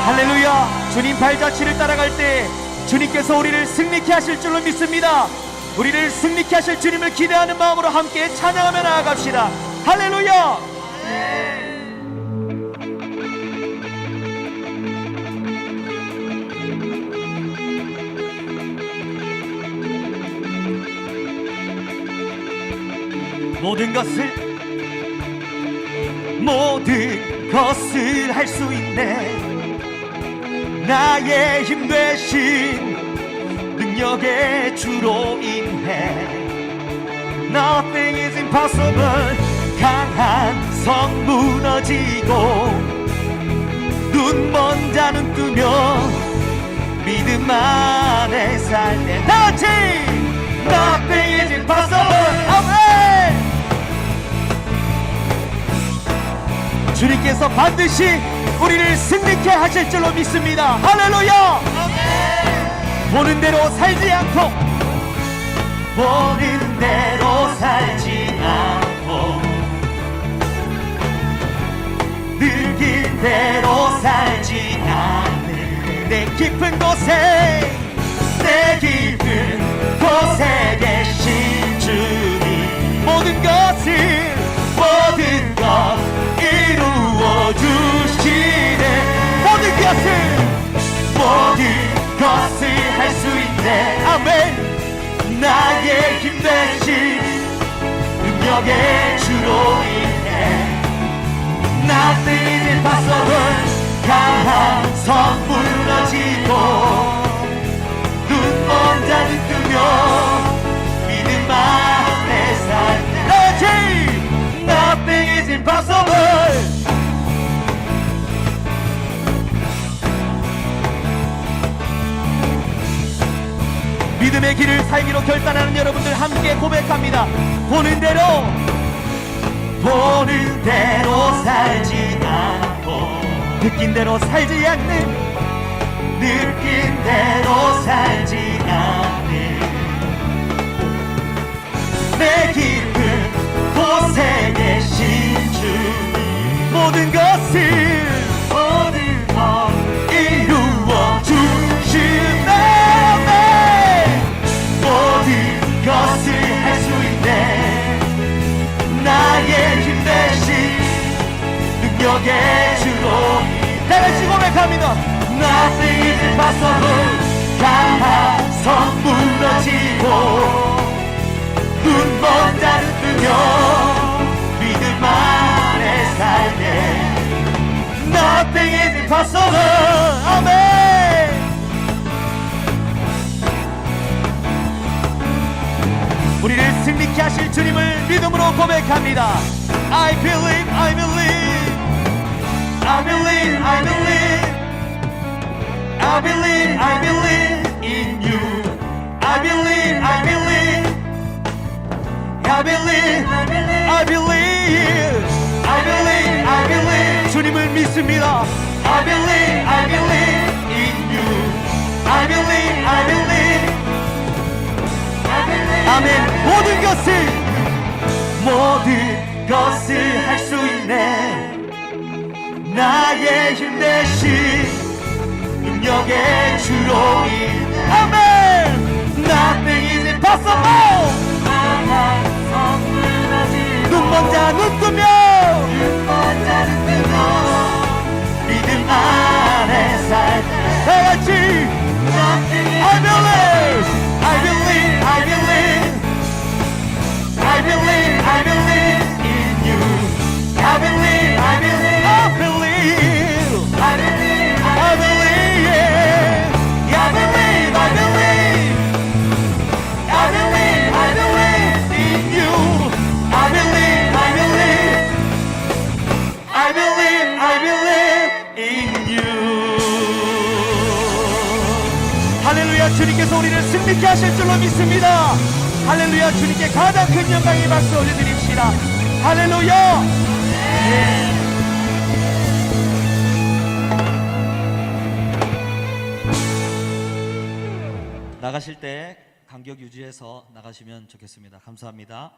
할렐루야. 주님 발자취를 따라갈 때 주님께서 우리를 승리케 하실 줄로 믿습니다. 우리를 승리케 하실 주님을 기대하는 마음으로 함께 찬양하며 나아갑시다. 할렐루야. 모든 것을 할 수 있네. 나의 힘 되신 능력의 주로 인해 Nothing is impossible. 강한 성 무너지고 눈먼 자는 뜨며 믿음 안에 살 때 나같이 Nothing is impossible. 아멘. 주님께서 반드시 우리를 승리케 하실 줄로 믿습니다. 할렐루야. 보는 대로 살지 않고 보는 대로 살지 않고 느낀 대로 살지 않는 내 깊은 곳에 내 깊은 곳에 계신 주님 모든 것 이루어 주시네. 모든 것을 할 수 있네. 아멘. 나의 힘 대신 능력의 주로 인해 Nothing is impossible. 강한 성 무너지고 눈먼 자는 뜨며 믿음 안에 살 때 Nothing is impossible. 믿음의 길을 살기로 결단하는 여러분들 함께 고백합니다. 보는 대로 살지 않고 느낀 대로 살지 않는 느낀 대로 살지 않는 내 깊은 곳에 계신 주님 모든 것 이루어 주시네. 모든 것을 할 수 있네. 나의 힘 대신 능력의 주로 다같이 고백합니다. Nothing is impossible. 강한 성 무너지고 눈먼 자는 뜨며 믿음 안에 살 때 Nothing is impossible. 아멘. 우리를 승리케 하실 주님을 믿음으로 고백합니다. I believe, I believe, I believe, I believe, I believe, I believe in you. I believe, I believe, I believe, I believe, I believe, I believe, I believe. 주님을 믿습니다. I believe, I believe in you. I believe, I believe. 아멘. 모든 것을 할 수 있네. 나의 힘 대신 능력의 주로 인해 아멘. Nothing is impossible. 눈먼 자 눈 뜨며 할렐루야. 주님께서 우리를 승리케 하실 줄로 믿습니다. 할렐루야. 주님께 가장 큰 영광의 박수 올려드립시다. 할렐루야. 나가실 때 간격 유지해서 나가시면 좋겠습니다. 감사합니다.